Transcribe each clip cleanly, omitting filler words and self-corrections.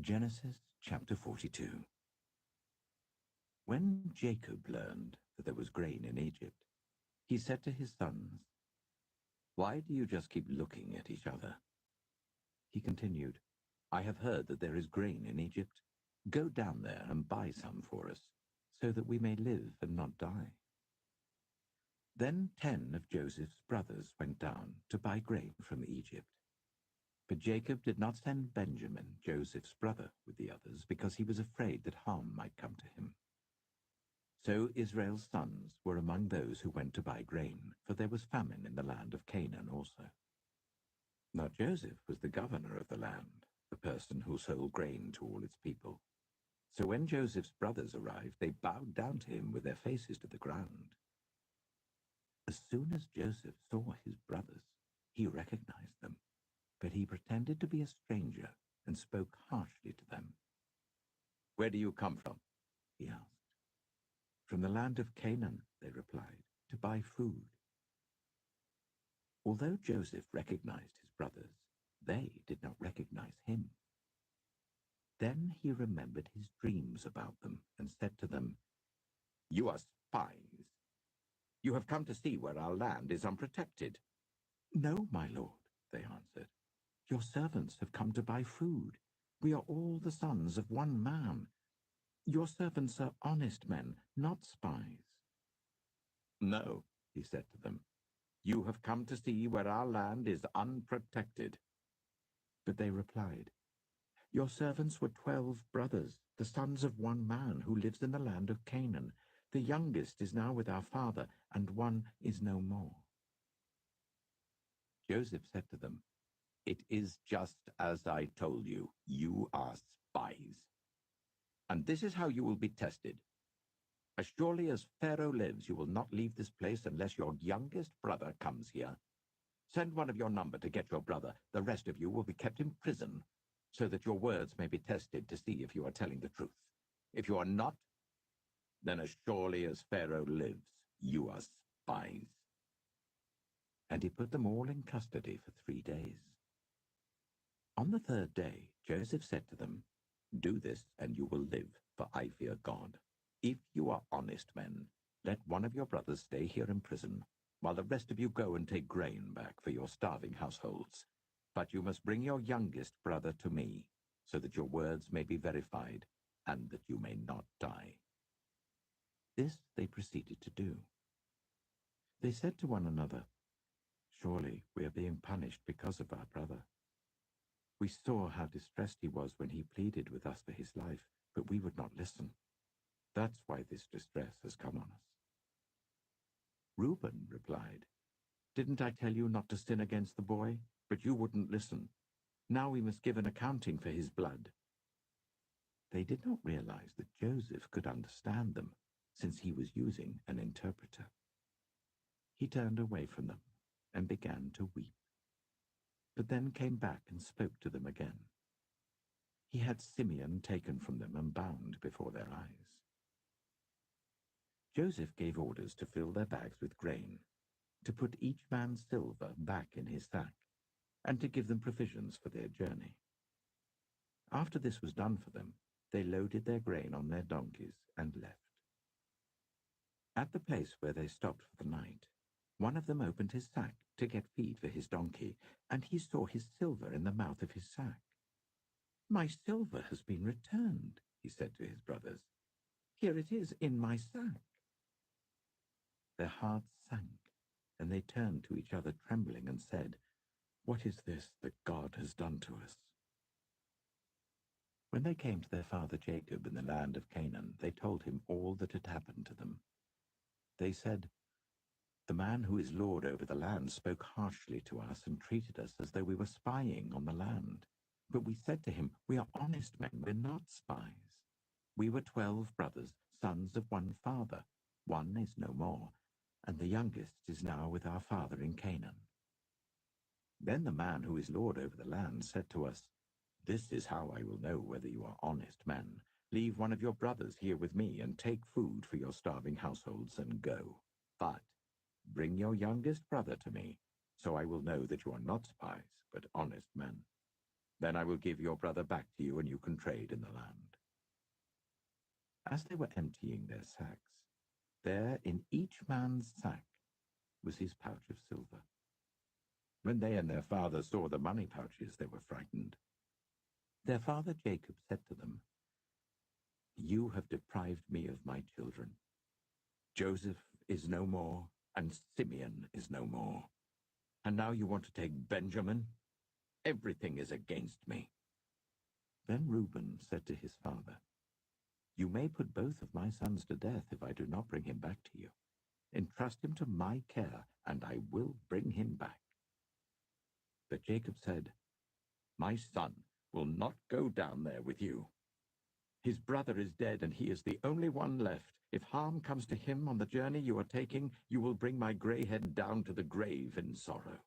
Genesis chapter 42. When Jacob learned that there was grain in Egypt, he said to his sons, "Why do you just keep looking at each other?" He continued, "I have heard that there is grain in Egypt. Go down there and buy some for us, so that we may live and not die." Then 10 of Joseph's brothers went down to buy grain from Egypt. But Jacob did not send Benjamin, Joseph's brother, with the others, because he was afraid that harm might come to him. So Israel's sons were among those who went to buy grain, for there was famine in the land of Canaan also. Now Joseph was the governor of the land, the person who sold grain to all its people. So when Joseph's brothers arrived, they bowed down to him with their faces to the ground. As soon as Joseph saw his brothers, he recognized them, but he pretended to be a stranger and spoke harshly to them. "Where do you come from?" he asked. "From the land of Canaan," they replied, "to buy food." Although Joseph recognized his brothers, they did not recognize him. Then he remembered his dreams about them and said to them, "You are spies. You have come to see where our land is unprotected." "No, my lord," they answered. "Your servants have come to buy food. We are all the sons of one man. Your servants are honest men, not spies." "No," he said to them, "you have come to see where our land is unprotected." But they replied, "Your servants were 12 brothers, the sons of one man who lives in the land of Canaan. The youngest is now with our father, and one is no more." Joseph said to them, "It is just as I told you. You are spies. And this is how you will be tested. As surely as Pharaoh lives, you will not leave this place unless your youngest brother comes here. Send one of your number to get your brother. The rest of you will be kept in prison, so that your words may be tested to see if you are telling the truth. If you are not, then as surely as Pharaoh lives, you are spies." And he put them all in custody for 3 days. On the 3rd day, Joseph said to them, "Do this, and you will live, for I fear God. If you are honest men, let one of your brothers stay here in prison, while the rest of you go and take grain back for your starving households. But you must bring your youngest brother to me, so that your words may be verified, and that you may not die." This they proceeded to do. They said to one another, "Surely we are being punished because of our brother. We saw how distressed he was when he pleaded with us for his life, but we would not listen. That's why this distress has come on us." Reuben replied, "Didn't I tell you not to sin against the boy? But you wouldn't listen. Now we must give an accounting for his blood." They did not realize that Joseph could understand them, since he was using an interpreter. He turned away from them and began to weep, but then came back and spoke to them again. He had Simeon taken from them and bound before their eyes. Joseph gave orders to fill their bags with grain, to put each man's silver back in his sack, and to give them provisions for their journey. After this was done for them, they loaded their grain on their donkeys and left. At the place where they stopped for the night, one of them opened his sack to get feed for his donkey, and he saw his silver in the mouth of his sack. "My silver has been returned," he said to his brothers. "Here it is in my sack." Their hearts sank, and they turned to each other trembling and said, "What is this that God has done to us?" When they came to their father Jacob in the land of Canaan, they told him all that had happened to them. They said, "The man who is lord over the land spoke harshly to us and treated us as though we were spying on the land. But we said to him, 'We are honest men, we're not spies. We were 12 brothers, sons of one father. One is no more, and the youngest is now with our father in Canaan.' Then the man who is lord over the land said to us, 'This is how I will know whether you are honest men. Leave one of your brothers here with me and take food for your starving households and go. But bring your youngest brother to me, so I will know that you are not spies, but honest men.' Then I will give your brother back to you, and you can trade in the land." As they were emptying their sacks, there in each man's sack was his pouch of silver. When they and their father saw the money pouches, they were frightened. Their father Jacob said to them, "You have deprived me of my children. Joseph is no more, and Simeon is no more. And now you want to take Benjamin? Everything is against me." Then Reuben said to his father, "You may put both of my sons to death if I do not bring him back to you. Entrust him to my care, and I will bring him back." But Jacob said, "My son will not go down there with you. His brother is dead, and he is the only one left. If harm comes to him on the journey you are taking, you will bring my grey head down to the grave in sorrow."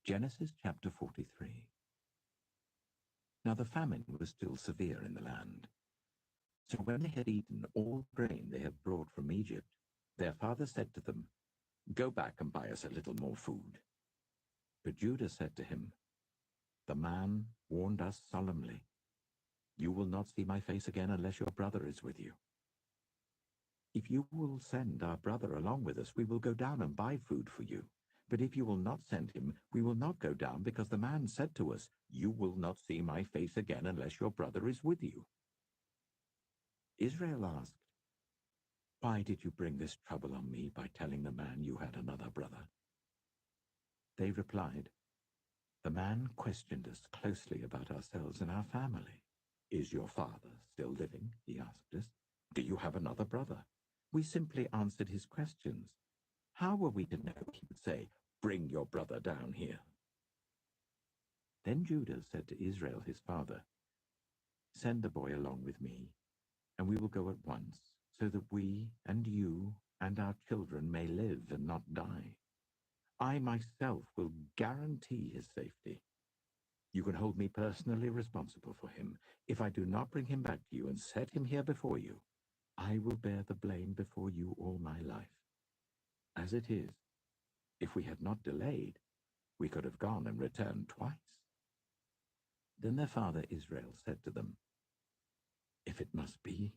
Genesis chapter 43. Now the famine was still severe in the land. So when they had eaten all the grain they had brought from Egypt, their father said to them, "Go back and buy us a little more food." But Judah said to him, "The man warned us solemnly, 'You will not see my face again unless your brother is with you.' If you will send our brother along with us, we will go down and buy food for you. But if you will not send him, we will not go down, because the man said to us, 'You will not see my face again unless your brother is with you.'" Israel asked, "Why did you bring this trouble on me by telling the man you had another brother?" They replied, "The man questioned us closely about ourselves and our family. 'Is your father still living?' he asked us. 'Do you have another brother?' We simply answered his questions. How were we to know he would say, 'Bring your brother down here'?" Then Judah said to Israel his father, "Send the boy along with me, and we will go at once, so that we and you and our children may live and not die. I myself will guarantee his safety. You can hold me personally responsible for him. If I do not bring him back to you and set him here before you, I will bear the blame before you all my life. As it is, if we had not delayed, we could have gone and returned twice." Then their father Israel said to them, "If it must be,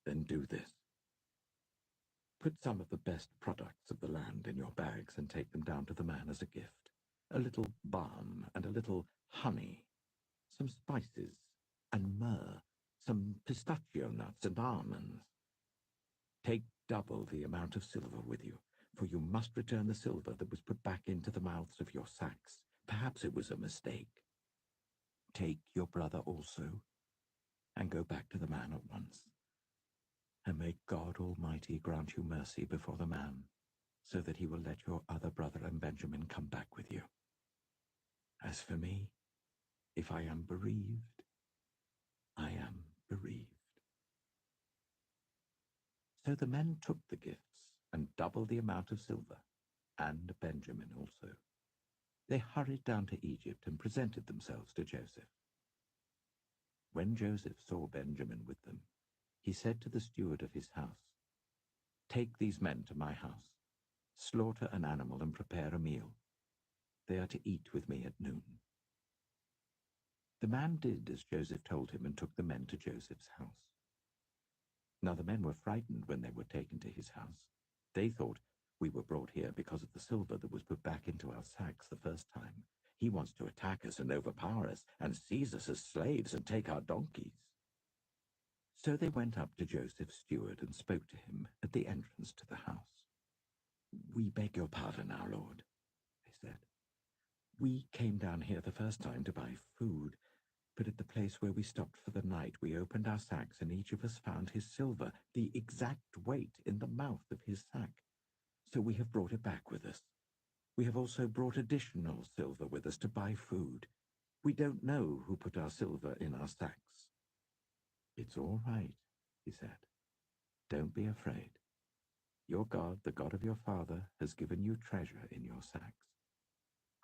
then do this. Put some of the best products of the land in your bags and take them down to the man as a gift. A little balm and a little honey, some spices and myrrh, some pistachio nuts and almonds. Take double the amount of silver with you, for you must return the silver that was put back into the mouths of your sacks. Perhaps it was a mistake. Take your brother also, and go back to the man at once. And may God Almighty grant you mercy before the man, so that he will let your other brother and Benjamin come back with you. As for me, if I am bereaved, I am bereaved." So the men took the gifts and doubled the amount of silver, and Benjamin also. They hurried down to Egypt and presented themselves to Joseph. When Joseph saw Benjamin with them, he said to the steward of his house, "Take these men to my house, slaughter an animal and prepare a meal. They are to eat with me at noon." The man did as Joseph told him and took the men to Joseph's house. Now the men were frightened when they were taken to his house. They thought, "We were brought here because of the silver that was put back into our sacks the first time. He wants to attack us and overpower us and seize us as slaves and take our donkeys." So they went up to Joseph's steward and spoke to him at the entrance to the house. "We beg your pardon, our lord," they said. "We came down here the first time to buy food, but at the place where we stopped for the night we opened our sacks and each of us found his silver, the exact weight, in the mouth of his sack. So we have brought it back with us. We have also brought additional silver with us to buy food. We don't know who put our silver in our sacks." "It's all right," he said. "Don't be afraid. Your God, the God of your father, has given you treasure in your sacks.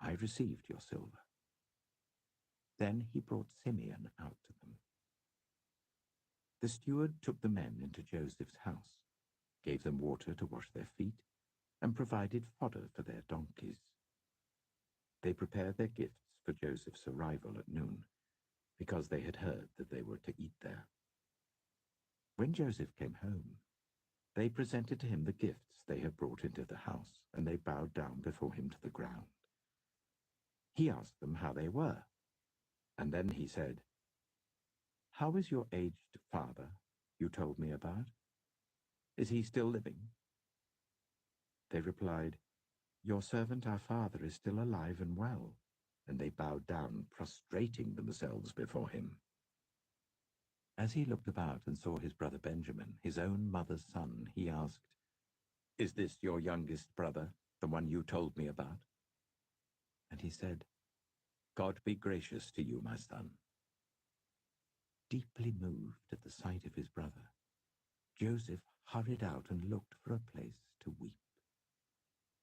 I received your silver." Then he brought Simeon out to them. The steward took the men into Joseph's house, gave them water to wash their feet, and provided fodder for their donkeys. They prepared their gifts for Joseph's arrival at noon, because they had heard that they were to eat there. When Joseph came home, they presented to him the gifts they had brought into the house, and they bowed down before him to the ground. He asked them how they were, and then he said, "How is your aged father you told me about? Is he still living?" They replied, "Your servant our father is still alive and well," and they bowed down, prostrating themselves before him. As he looked about and saw his brother Benjamin, his own mother's son, he asked, "Is this your youngest brother, the one you told me about?" And he said, "God be gracious to you, my son." Deeply moved at the sight of his brother, Joseph hurried out and looked for a place to weep.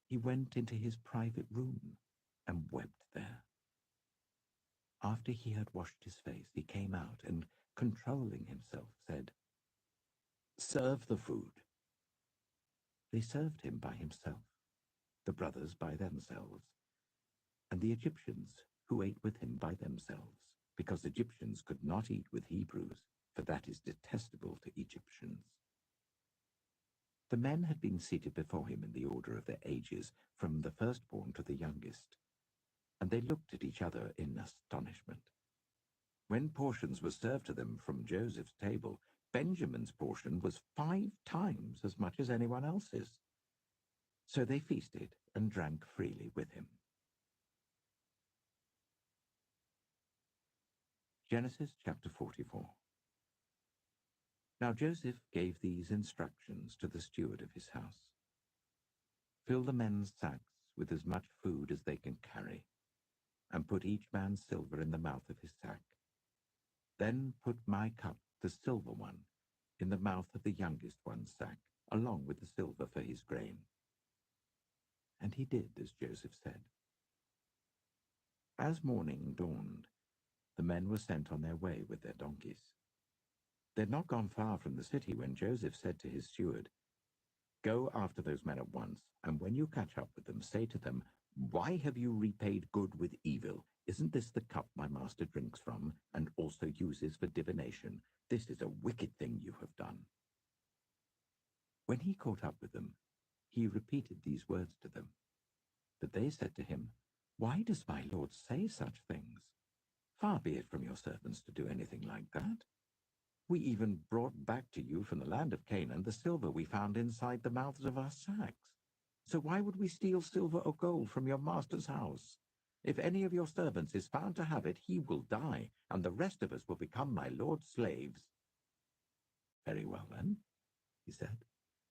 He went into his private room and wept there. After he had washed his face, he came out and, controlling himself, said, "Serve the food." They served him by himself, the brothers by themselves, and the Egyptians who ate with him by themselves, because Egyptians could not eat with Hebrews, for that is detestable to Egyptians. The men had been seated before him in the order of their ages, from the firstborn to the youngest, and they looked at each other in astonishment. When portions were served to them from Joseph's table, Benjamin's portion was 5 times as much as anyone else's. So they feasted and drank freely with him. Genesis chapter 44. Now Joseph gave these instructions to the steward of his house. "Fill the men's sacks with as much food as they can carry, and put each man's silver in the mouth of his sack. Then put my cup, the silver one, in the mouth of the youngest one's sack, along with the silver for his grain." And he did as Joseph said. As morning dawned, the men were sent on their way with their donkeys. They had not gone far from the city when Joseph said to his steward, "Go after those men at once, and when you catch up with them, say to them, 'Why have you repaid good with evil? Isn't this the cup my master drinks from, and also uses for divination? This is a wicked thing you have done.'" When he caught up with them, he repeated these words to them. But they said to him, "Why does my lord say such things? Far be it from your servants to do anything like that. We even brought back to you from the land of Canaan the silver we found inside the mouths of our sacks. So why would we steal silver or gold from your master's house? If any of your servants is found to have it, he will die, and the rest of us will become my lord's slaves." "Very well, then," he said,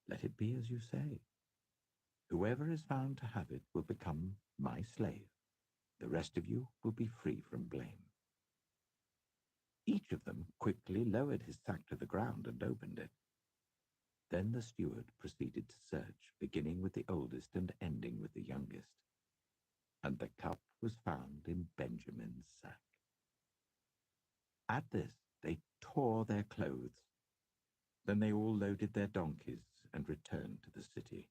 "let it be as you say. Whoever is found to have it will become my slave. The rest of you will be free from blame." Each of them quickly lowered his sack to the ground and opened it. Then the steward proceeded to search, beginning with the oldest and ending with the youngest. And the cup was found in Benjamin's sack. At this they tore their clothes. Then they all loaded their donkeys and returned to the city.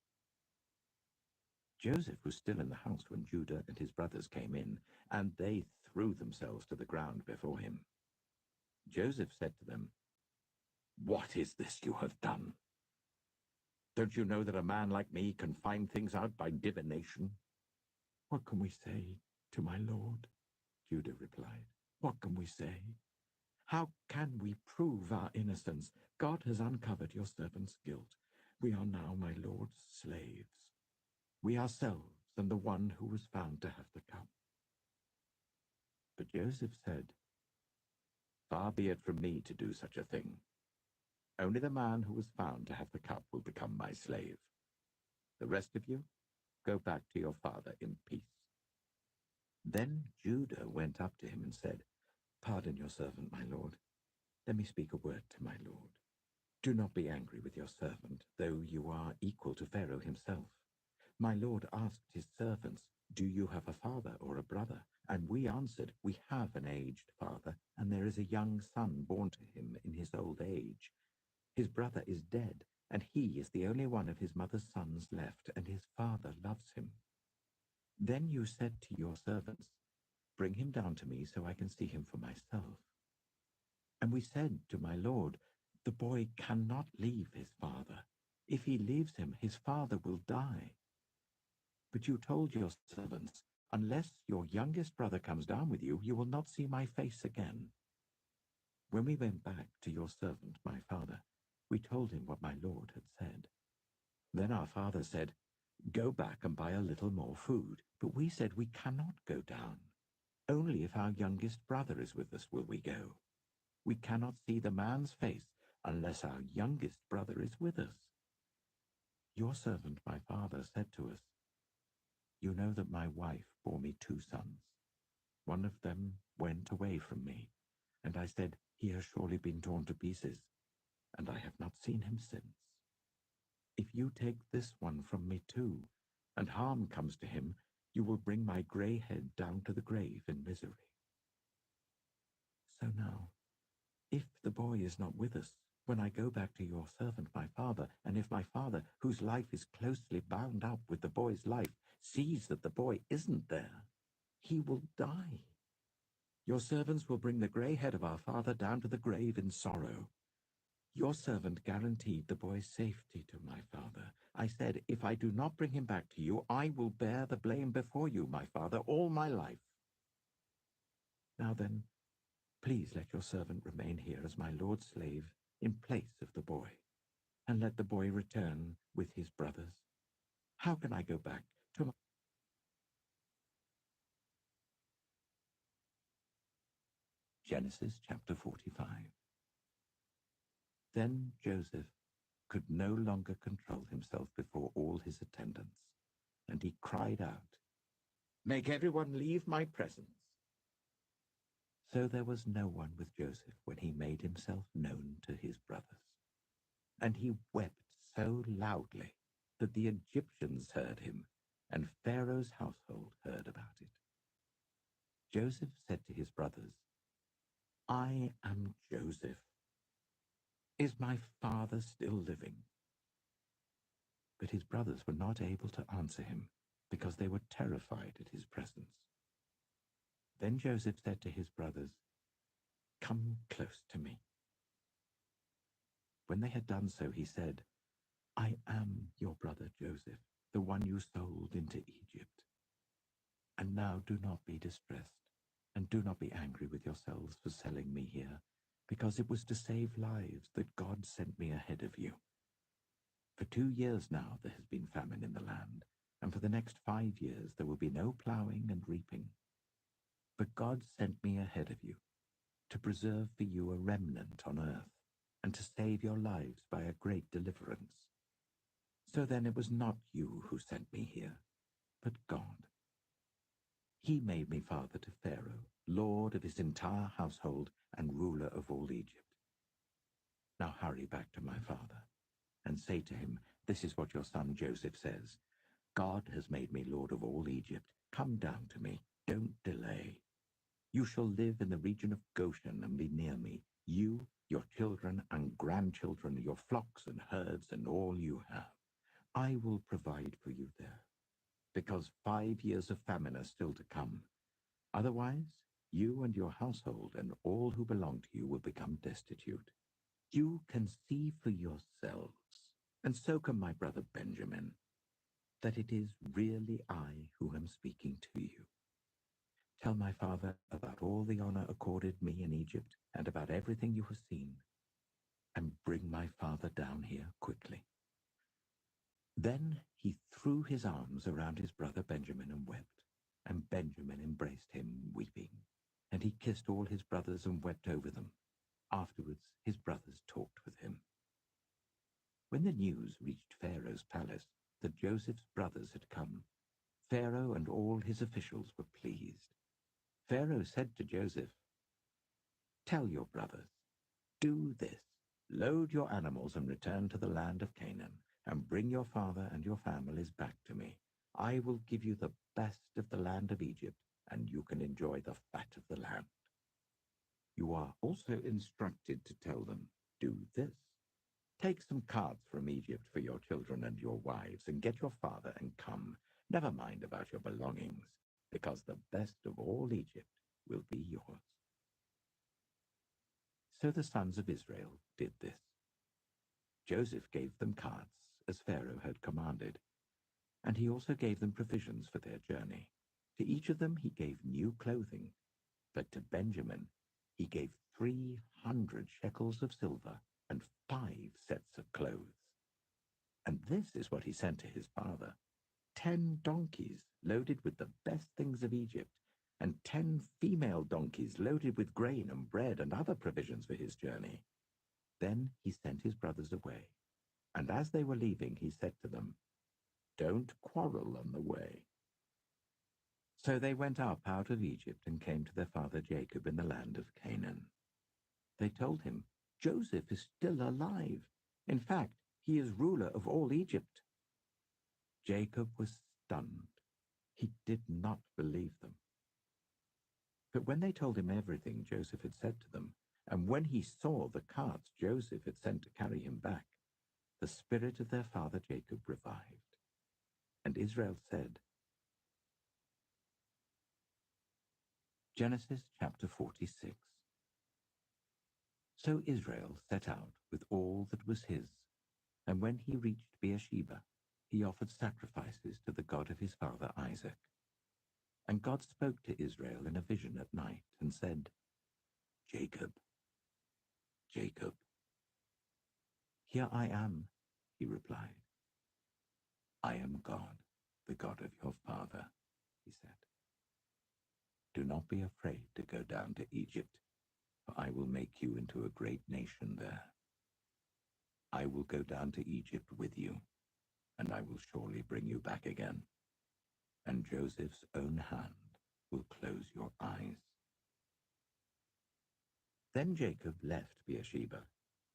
Joseph was still in the house when Judah and his brothers came in, and they threw themselves to the ground before him. Joseph said to them, "What is this you have done? Don't you know that a man like me can find things out by divination?" "What can we say to my lord?" Judah replied. "What can we say? How can we prove our innocence? God has uncovered your servant's guilt. We are now my lord's slaves, we ourselves and the one who was found to have the cup." But Joseph said, "Far be it from me to do such a thing. Only the man who was found to have the cup will become my slave. The rest of you, go back to your father in peace." Then Judah went up to him and said, "Pardon your servant, my lord. Let me speak a word to my lord. Do not be angry with your servant, though you are equal to Pharaoh himself. My lord asked his servants, 'Do you have a father or a brother?' And we answered, 'We have an aged father, and there is a young son born to him in his old age. His brother is dead, and he is the only one of his mother's sons left, and his father loves him.' Then you said to your servants, 'Bring him down to me so I can see him for myself.' And we said to my lord, 'The boy cannot leave his father. If he leaves him, his father will die.' But you told your servants, 'Unless your youngest brother comes down with you, you will not see my face again.' When we went back to your servant, my father, we told him what my lord had said. Then our father said, 'Go back and buy a little more food.' But we said, 'We cannot go down. Only if our youngest brother is with us will we go. We cannot see the man's face unless our youngest brother is with us.' Your servant, my father, said to us, 'You know that my wife bore me 2 sons. One of them went away from me, and I said, "He has surely been torn to pieces," and I have not seen him since. If you take this one from me too, and harm comes to him, you will bring my grey head down to the grave in misery. So now, if the boy is not with us, when I go back to your servant my father, and if my father, whose life is closely bound up with the boy's life, sees that the boy isn't there, he will die. Your servants will bring the grey head of our father down to the grave in sorrow. Your servant guaranteed the boy's safety to my father. I said, if I do not bring him back to you, I will bear the blame before you, my father, all my life. Now then, please let your servant remain here as my lord's slave in place of the boy, and let the boy return with his brothers. How can I go back to my... Genesis chapter 45. Then Joseph could no longer control himself before all his attendants, and he cried out, "Make everyone leave my presence." So there was no one with Joseph when he made himself known to his brothers. And he wept so loudly that the Egyptians heard him, and Pharaoh's household heard about it. Joseph said to his brothers, "I am Joseph. Is my father still living?" But his brothers were not able to answer him, because they were terrified at his presence. Then Joseph said to his brothers, "Come close to me." When they had done so, he said, "I am your brother Joseph, the one you sold into Egypt. And now do not be distressed, and do not be angry with yourselves for selling me here, because it was to save lives that God sent me ahead of you. For 2 years now there has been famine in the land, and for the next 5 years there will be no plowing and reaping. But God sent me ahead of you, to preserve for you a remnant on earth, and to save your lives by a great deliverance. So then it was not you who sent me here, but God. He made me father to Pharaoh, lord of his entire household and ruler of all Egypt. Now hurry back to my father, and say to him, 'This is what your son Joseph says. God has made me lord of all Egypt. Come down to me. Don't delay. You shall live in the region of Goshen and be near me, you, your children and grandchildren, your flocks and herds, and all you have. I will provide for you there, because 5 years of famine are still to come. Otherwise, you and your household and all who belong to you will become destitute. You can see for yourselves, and so can my brother Benjamin, that it is really I who am speaking to you. Tell my father about all the honor accorded me in Egypt, and about everything you have seen, and bring my father down here quickly." Then he threw his arms around his brother Benjamin and wept, and Benjamin embraced him, weeping. And he kissed all his brothers and wept over them. Afterwards his brothers talked with him. When the news reached Pharaoh's palace that Joseph's brothers had come, Pharaoh and all his officials were pleased. Pharaoh said to Joseph, "Tell your brothers, do this. Load your animals and return to the land of Canaan, and bring your father and your families back to me. I will give you the best of the land of Egypt, and you can enjoy the fat of the land." You are also instructed to tell them, "Do this. Take some carts from Egypt for your children and your wives, and get your father and come. Never mind about your belongings, because the best of all Egypt will be yours." So the sons of Israel did this. Joseph gave them carts, as Pharaoh had commanded, and he also gave them provisions for their journey. To each of them he gave new clothing, but to Benjamin he gave 300 shekels of silver and 5 sets of clothes. And this is what he sent to his father: 10 donkeys loaded with the best things of Egypt, and 10 female donkeys loaded with grain and bread and other provisions for his journey. Then he sent his brothers away, and as they were leaving, he said to them, "Don't quarrel on the way." So they went up out of Egypt and came to their father Jacob in the land of Canaan. They told him, "Joseph is still alive. In fact, he is ruler of all Egypt." Jacob was stunned. He did not believe them. But when they told him everything Joseph had said to them, and when he saw the carts Joseph had sent to carry him back, the spirit of their father Jacob revived. And Israel said, Genesis chapter 46. So Israel set out with all that was his, and when he reached Beersheba, he offered sacrifices to the God of his father Isaac. And God spoke to Israel in a vision at night and said, "Jacob, Jacob." "Here I am," he replied. "I am God, the God of your father," he said. "Do not be afraid to go down to Egypt, for I will make you into a great nation there. I will go down to Egypt with you, and I will surely bring you back again, and Joseph's own hand will close your eyes." Then Jacob left Beersheba,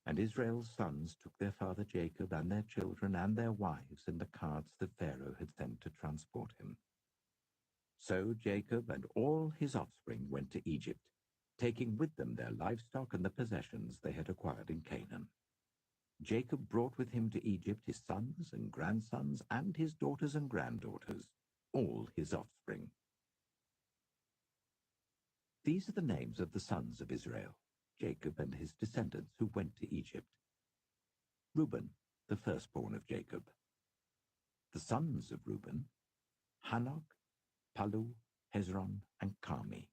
and Israel's sons took their father Jacob and their children and their wives in the carts that Pharaoh had sent to transport him. So Jacob and all his offspring went to Egypt, taking with them their livestock and the possessions they had acquired in Canaan. Jacob brought with him to Egypt his sons and grandsons and his daughters and granddaughters, all his offspring. These are the names of the sons of Israel, Jacob and his descendants who went to Egypt. Reuben, the firstborn of Jacob. The sons of Reuben, Hanok, Palu, Hezron, and Carmi.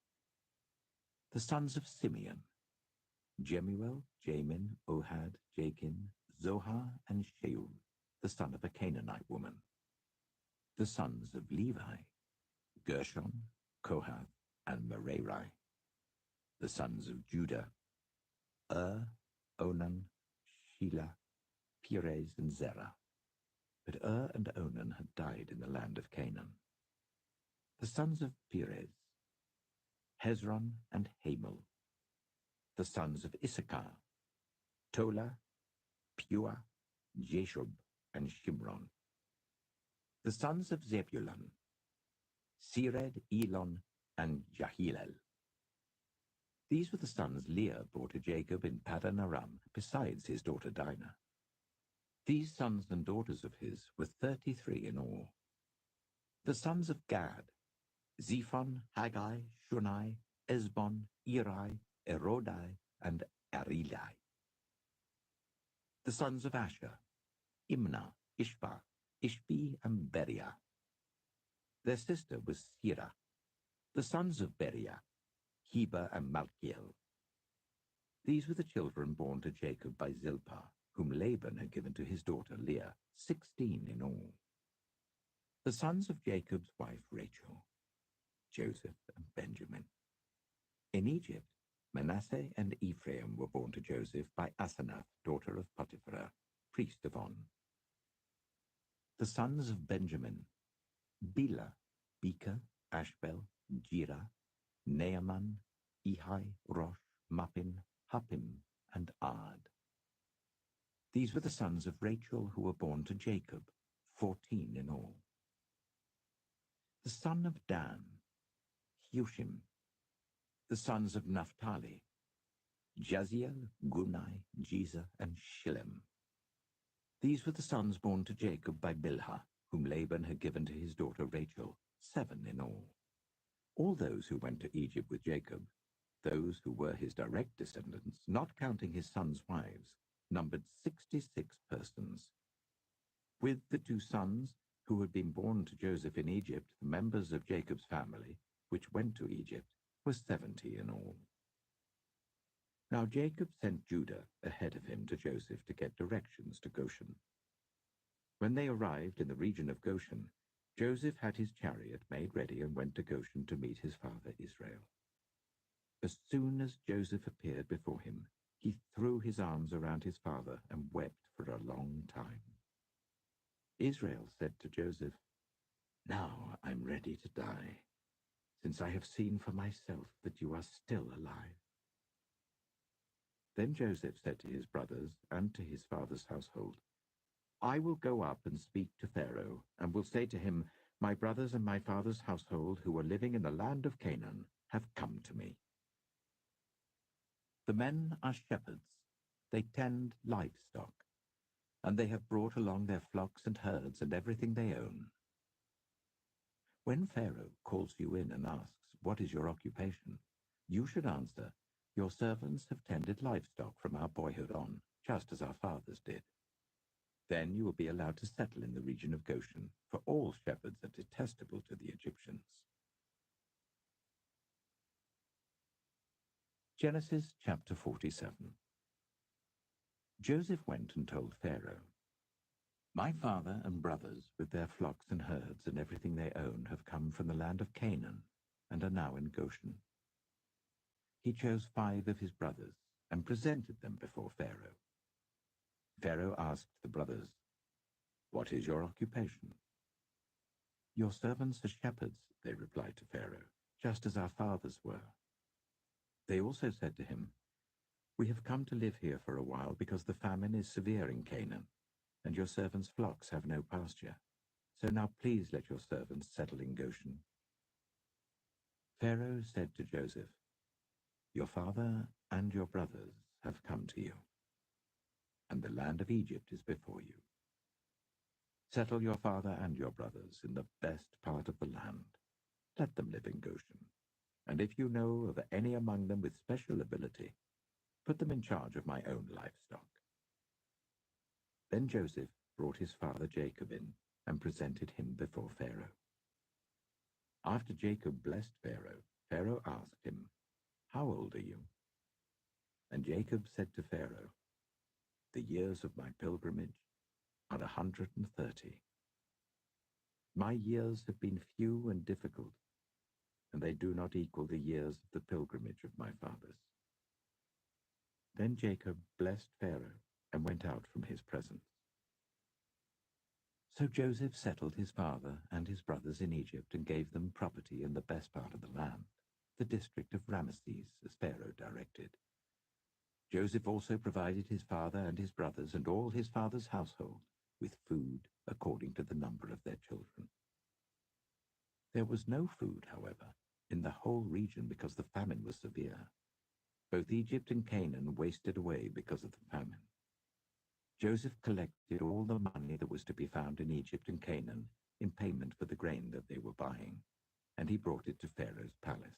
The sons of Simeon, Jemuel, Jamin, Ohad, Jachin, Zohar, and Sheul, the son of a Canaanite woman. The sons of Levi, Gershon, Kohath, and Merari. The sons of Judah, Onan, Shelah, Perez, and Zerah. But and Onan had died in the land of Canaan. The sons of Perez, Hezron and Hamel. The sons of Issachar, Tola, Pua, Jeshub, and Shimron. The sons of Zebulun, Sered, Elon, and Jahilel. These were the sons Leah bore to Jacob in Paddan Aram, besides his daughter Dinah. These sons and daughters of his were 33 in all. The sons of Gad, Zephon, Haggai, Shunai, Esbon, Eri, Erodai, and Arilai. The sons of Asher, Imnah, Ishbah, Ishbi, and Beriah. Their sister was Sirah. The sons of Beriah, Heber and Malkiel. These were the children born to Jacob by Zilpah, whom Laban had given to his daughter Leah, 16 in all. The sons of Jacob's wife Rachel, Joseph and Benjamin. In Egypt, Manasseh and Ephraim were born to Joseph by Asenath, daughter of Potiphera, priest of On. The sons of Benjamin, Bela, Becher, Ashbel, Jirah, Naaman, Ehi, Rosh, Muppim, Huppim, and Ard. These were the sons of Rachel who were born to Jacob, 14 in all. The son of Dan, Hushim. The sons of Naphtali, Jaziel, Gunai, Jezer, and Shillem. These were the sons born to Jacob by Bilhah, whom Laban had given to his daughter Rachel, 7 in all. All those who went to Egypt with Jacob, those who were his direct descendants, not counting his sons' wives, numbered 66 persons. With the 2 sons who had been born to Joseph in Egypt, the members of Jacob's family, which went to Egypt, were 70 in all. Now Jacob sent Judah ahead of him to Joseph to get directions to Goshen. When they arrived in the region of Goshen, Joseph had his chariot made ready and went to Goshen to meet his father Israel. As soon as Joseph appeared before him, he threw his arms around his father and wept for a long time. Israel said to Joseph, "Now I'm ready to die, since I have seen for myself that you are still alive." Then Joseph said to his brothers and to his father's household, "I will go up and speak to Pharaoh, and will say to him, 'My brothers and my father's household, who are living in the land of Canaan, have come to me. The men are shepherds. They tend livestock, and they have brought along their flocks and herds and everything they own.' When Pharaoh calls you in and asks, 'What is your occupation?' you should answer, 'Your servants have tended livestock from our boyhood on, just as our fathers did.' Then you will be allowed to settle in the region of Goshen, for all shepherds are detestable to the Egyptians." Genesis chapter 47. Joseph went and told Pharaoh, "My father and brothers, with their flocks and herds and everything they own, have come from the land of Canaan and are now in Goshen." He chose 5 of his brothers and presented them before Pharaoh. Pharaoh asked the brothers, "What is your occupation?" "Your servants are shepherds," they replied to Pharaoh, "just as our fathers were." They also said to him, "We have come to live here for a while because the famine is severe in Canaan, and your servants' flocks have no pasture. So now please let your servants settle in Goshen." Pharaoh said to Joseph, "Your father and your brothers have come to you, and the land of Egypt is before you. Settle your father and your brothers in the best part of the land. Let them live in Goshen, and if you know of any among them with special ability, put them in charge of my own livestock." Then Joseph brought his father Jacob in and presented him before Pharaoh. After Jacob blessed Pharaoh, Pharaoh asked him, "How old are you?" And Jacob said to Pharaoh, "The years of my pilgrimage are 130. My years have been few and difficult, and they do not equal the years of the pilgrimage of my fathers." Then Jacob blessed Pharaoh and went out from his presence. So Joseph settled his father and his brothers in Egypt and gave them property in the best part of the land, the district of Ramesses, as Pharaoh directed. Joseph also provided his father and his brothers and all his father's household with food according to the number of their children. There was no food, however, in the whole region because the famine was severe. Both Egypt and Canaan wasted away because of the famine. Joseph collected all the money that was to be found in Egypt and Canaan in payment for the grain that they were buying, and he brought it to Pharaoh's palace.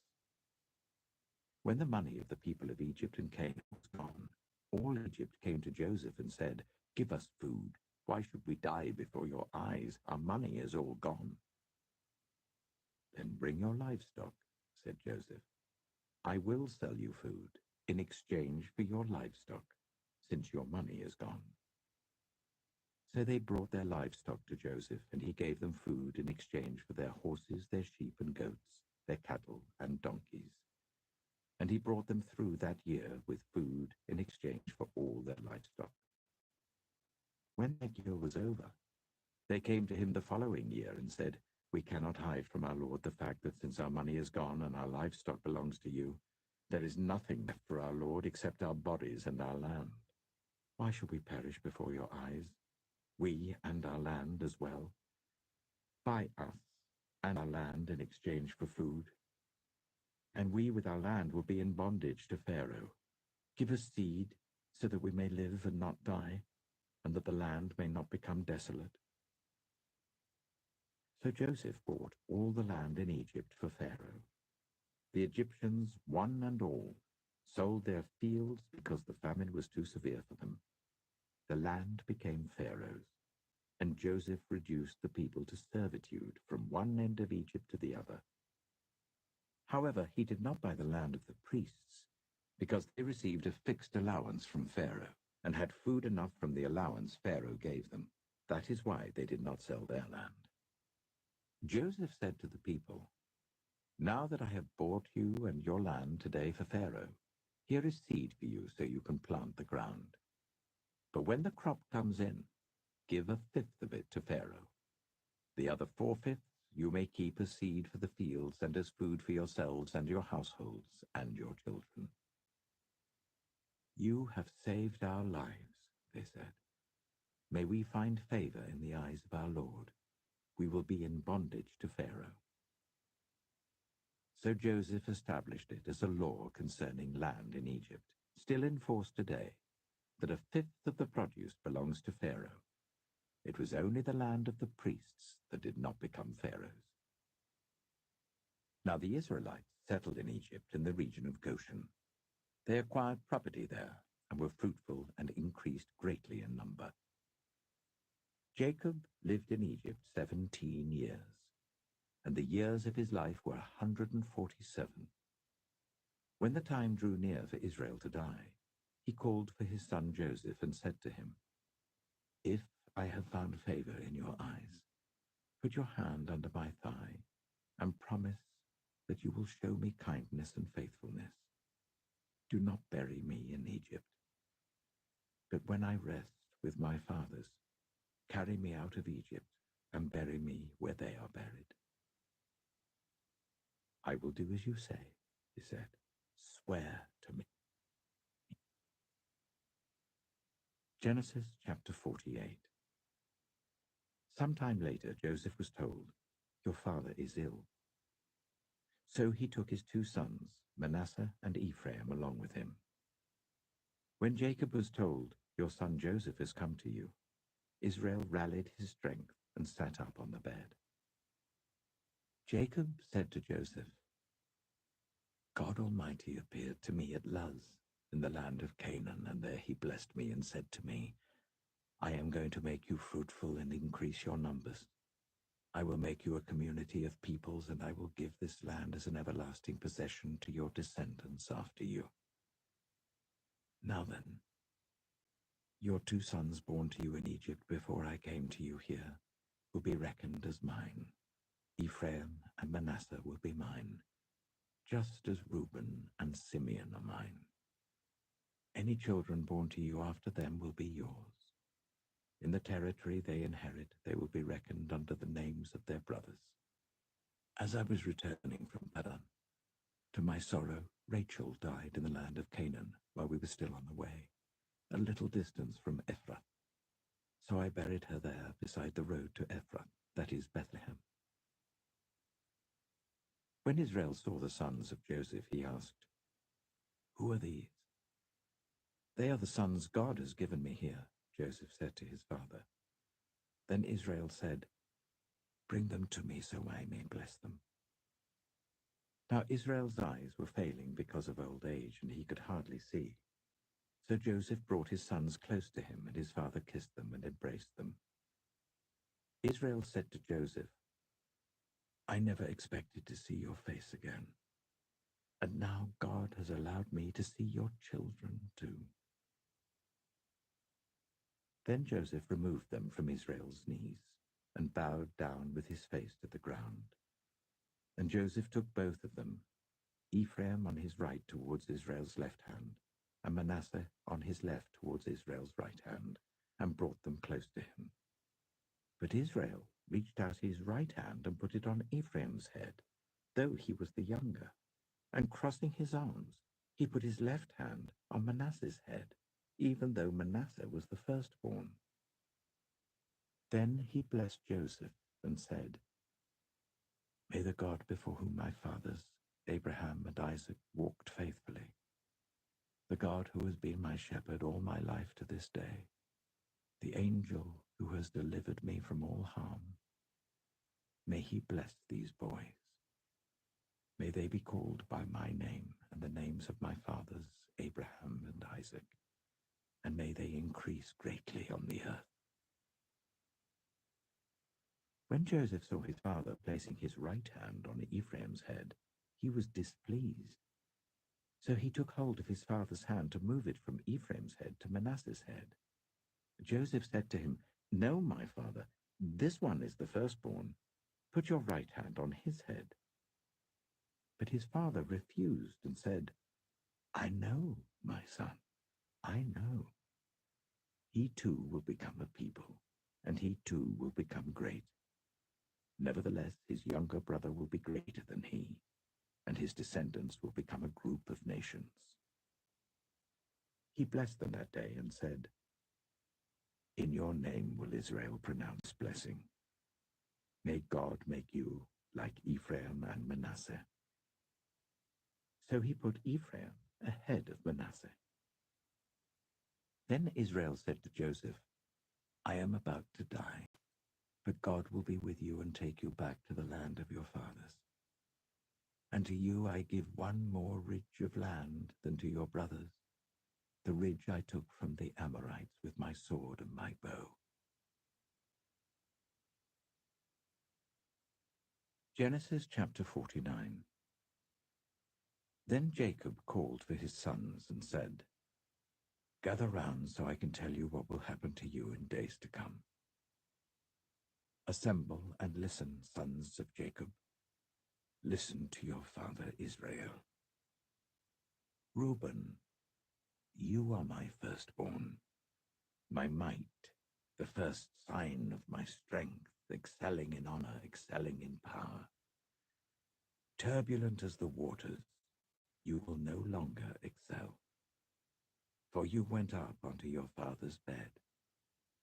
When the money of the people of Egypt and Canaan was gone, all Egypt came to Joseph and said, "Give us food. Why should we die before your eyes? Our money is all gone." "Then bring your livestock," said Joseph. "I will sell you food in exchange for your livestock, since your money is gone." So they brought their livestock to Joseph, and he gave them food in exchange for their horses, their sheep and goats, their cattle and donkeys. And he brought them through that year with food in exchange for all their livestock. When that year was over, they came to him the following year and said, "We cannot hide from our lord the fact that since our money is gone and our livestock belongs to you, there is nothing left for our lord except our bodies and our land. Why should we perish before your eyes, we and our land as well? Buy us and our land in exchange for food, and we with our land will be in bondage to Pharaoh. Give us seed so that we may live and not die, and that the land may not become desolate." So Joseph bought all the land in Egypt for Pharaoh. The Egyptians, one and all, sold their fields because the famine was too severe for them. The land became Pharaoh's, and Joseph reduced the people to servitude from one end of Egypt to the other. However, he did not buy the land of the priests, because they received a fixed allowance from Pharaoh, and had food enough from the allowance Pharaoh gave them. That is why they did not sell their land. Joseph said to the people, "Now that I have bought you and your land today for Pharaoh, here is seed for you so you can plant the ground. But when the crop comes in, give a fifth of it to Pharaoh. The other 4/5 you may keep as seed for the fields and as food for yourselves and your households and your children." "You have saved our lives," they said. "May we find favor in the eyes of our Lord. We will be in bondage to Pharaoh." So Joseph established it as a law concerning land in Egypt, still in force today, that a fifth of the produce belongs to Pharaoh. It was only the land of the priests that did not become Pharaoh's. Now the Israelites settled in Egypt in the region of Goshen. They acquired property there and were fruitful and increased greatly in number. Jacob lived in Egypt 17 years, and the years of his life were 147. When the time drew near for Israel to die, he called for his son Joseph and said to him, "If I have found favor in your eyes, put your hand under my thigh and promise that you will show me kindness and faithfulness. Do not bury me in Egypt, but when I rest with my fathers, carry me out of Egypt and bury me where they are buried." "I will do as you say," he said. "Swear to me." Genesis chapter 48. Some time later, Joseph was told, "Your father is ill." So he took his 2 sons, Manasseh and Ephraim, along with him. When Jacob was told, "Your son Joseph has come to you," Israel rallied his strength and sat up on the bed. Jacob said to Joseph, "God Almighty appeared to me at Luz in the land of Canaan, and there he blessed me and said to me, 'I am going to make you fruitful and increase your numbers. I will make you a community of peoples, and I will give this land as an everlasting possession to your descendants after you.' Now then, your 2 sons born to you in Egypt before I came to you here will be reckoned as mine. Ephraim and Manasseh will be mine, just as Reuben and Simeon are mine. Any children born to you after them will be yours. In the territory they inherit, they will be reckoned under the names of their brothers." As I was returning from Padan, to my sorrow, Rachel died in the land of Canaan while we were still on the way, a little distance from Ephrath. So I buried her there beside the road to Ephrath, that is Bethlehem. When Israel saw the sons of Joseph, he asked, "Who are these?" "They are the sons God has given me here," Joseph said to his father. Then Israel said, "Bring them to me so I may bless them." Now Israel's eyes were failing because of old age, and he could hardly see. So Joseph brought his sons close to him, and his father kissed them and embraced them. Israel said to Joseph, "I never expected to see your face again, and now God has allowed me to see your children too." Then Joseph removed them from Israel's knees and bowed down with his face to the ground. And Joseph took both of them, Ephraim on his right towards Israel's left hand, and Manasseh on his left towards Israel's right hand, and brought them close to him. But Israel reached out his right hand and put it on Ephraim's head, though he was the younger, and crossing his arms, he put his left hand on Manasseh's head, even though Manasseh was the firstborn. Then he blessed Joseph and said, "May the God before whom my fathers, Abraham and Isaac, walked faithfully, the God who has been my shepherd all my life to this day, the angel who has delivered me from all harm, May he bless these boys. May they be called by my name and the names of my fathers, Abraham and Isaac, and may they increase greatly on the earth. When Joseph saw his father placing his right hand on Ephraim's head, he was displeased. So he took hold of his father's hand to move it from Ephraim's head to Manasseh's head. Joseph said to him, "No, my father, this one is the firstborn. Put your right hand on his head." But his father refused and said, "I know, my son, I know. He too will become a people, and he too will become great. Nevertheless, his younger brother will be greater than he, and his descendants will become a group of nations." He blessed them that day and said, "In your name will Israel pronounce blessing. May God make you like Ephraim and Manasseh." So he put Ephraim ahead of Manasseh. Then Israel said to Joseph, "I am about to die, but God will be with you and take you back to the land of your fathers. And to you I give one more ridge of land than to your brothers, the ridge I took from the Amorites with my sword and my bow." Genesis chapter 49. Then Jacob called for his sons and said, "Gather round so I can tell you what will happen to you in days to come. Assemble and listen, sons of Jacob. Listen to your father Israel. Reuben, you are my firstborn, my might, the first sign of my strength, excelling in honor, excelling in power. Turbulent as the waters, you will no longer excel. For you went up onto your father's bed,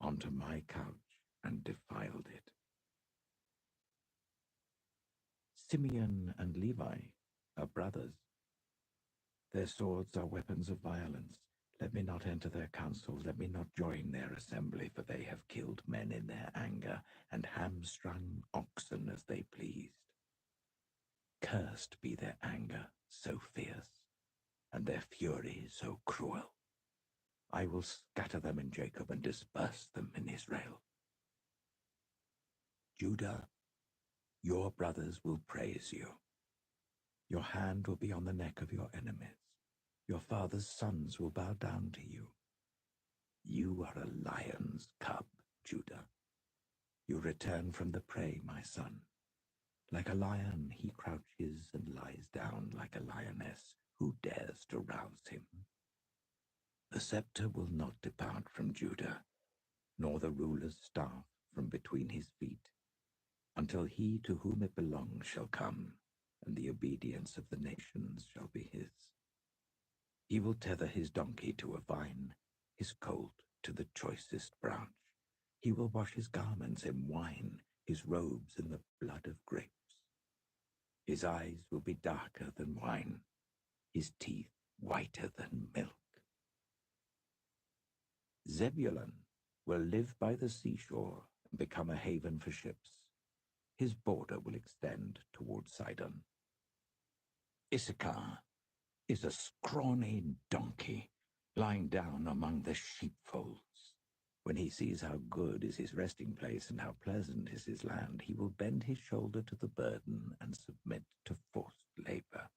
onto my couch, and defiled it. Simeon and Levi are brothers. Their swords are weapons of violence. Let me not enter their council, let me not join their assembly, for they have killed men in their anger, and hamstrung oxen as they pleased. Cursed be their anger, so fierce, and their fury so cruel. I will scatter them in Jacob and disperse them in Israel. Judah, your brothers will praise you. Your hand will be on the neck of your enemies. Your father's sons will bow down to you. You are a lion's cub, Judah. You return from the prey, my son. Like a lion, he crouches and lies down like a lioness. Who dares to rouse him? The scepter will not depart from Judah, nor the ruler's staff from between his feet, until he to whom it belongs shall come, and the obedience of the nations shall be his. He will tether his donkey to a vine, his colt to the choicest branch. He will wash his garments in wine, his robes in the blood of grapes. His eyes will be darker than wine, his teeth whiter than milk. Zebulun will live by the seashore and become a haven for ships. His border will extend toward Sidon. Issachar is a scrawny donkey lying down among the sheepfolds. When he sees how good is his resting place and how pleasant is his land, he will bend his shoulder to the burden and submit to forced labor.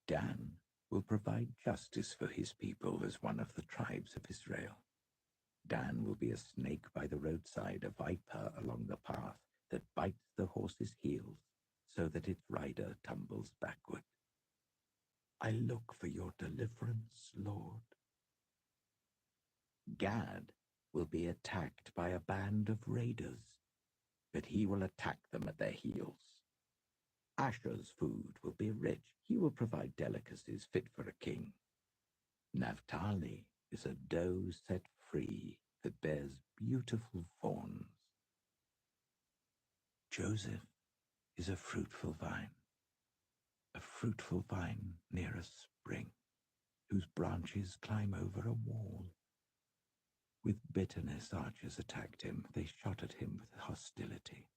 Dan will provide justice for his people as one of the tribes of Israel. Dan will be a snake by the roadside, a viper along the path that bites the horse's heels so that its rider tumbles backward. I look for your deliverance, Lord. Gad will be attacked by a band of raiders, but he will attack them at their heels. Asher's food will be rich. He will provide delicacies fit for a king. Naphtali is a doe set free that bears beautiful fawns. Joseph is a fruitful vine near a spring, whose branches climb over a wall. With bitterness archers attacked him. They shot at him with hostility.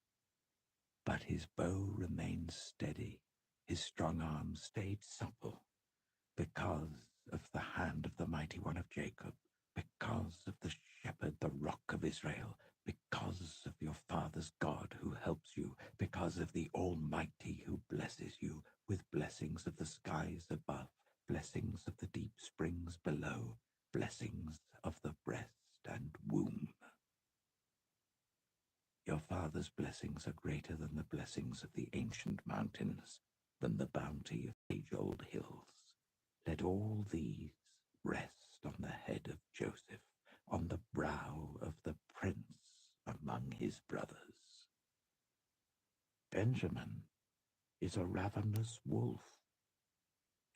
But his bow remained steady. His strong arm stayed supple. Because of the hand of the mighty one of Jacob, because of the shepherd, the rock of Israel, because of your father's God who helps you, because of the Almighty who blesses you with blessings of the skies above, blessings of the deep springs below, blessings of the breast and womb. Your father's blessings are greater than the blessings of the ancient mountains, than the bounty of age-old hills. Let all these rest on the head of Joseph, on the brow of the prince among his brothers. Benjamin is a ravenous wolf.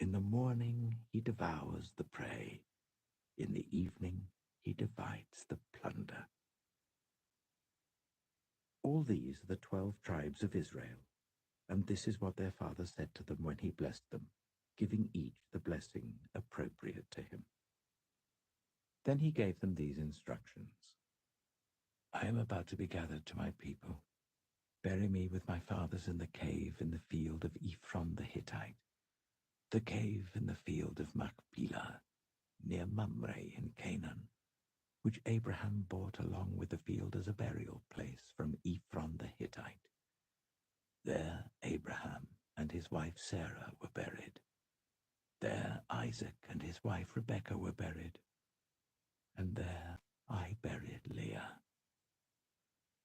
In the morning he devours the prey. In the evening he divides the plunder. All these are the 12 tribes of Israel, and this is what their father said to them when he blessed them, giving each the blessing appropriate to him. Then he gave them these instructions. I am about to be gathered to my people. Bury me with my fathers in the cave in the field of Ephron the Hittite, the cave in the field of Machpelah, near Mamre in Canaan, which Abraham bought along with the field as a burial place from Ephron the Hittite. There Abraham and his wife Sarah were buried. There Isaac and his wife Rebekah were buried. And there I buried Leah.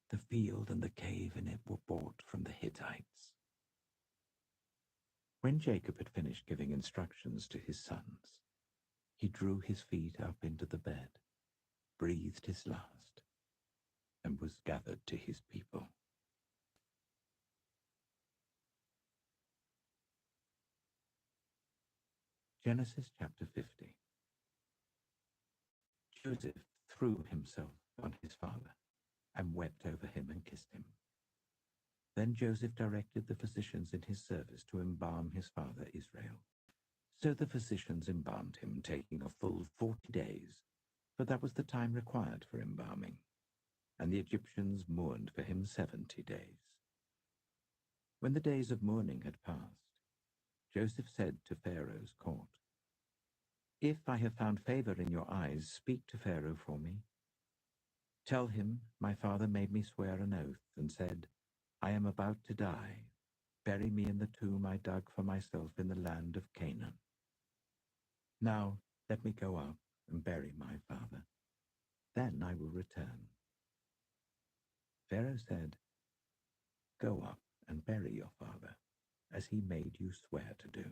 The field and the cave in it were bought from the Hittites. When Jacob had finished giving instructions to his sons, he drew his feet up into the bed, breathed his last, and was gathered to his people. Genesis chapter 50. Joseph threw himself on his father and wept over him and kissed him. Then Joseph directed the physicians in his service to embalm his father Israel. So the physicians embalmed him, taking a full 40 days, for that was the time required for embalming, and the Egyptians mourned for him 70 days. When the days of mourning had passed, Joseph said to Pharaoh's court, If I have found favor in your eyes, speak to Pharaoh for me. Tell him, my father made me swear an oath and said, I am about to die. Bury me in the tomb I dug for myself in the land of Canaan. Now let me go up and bury my father. Then I will return. Pharaoh said, Go up and bury your father, as he made you swear to do.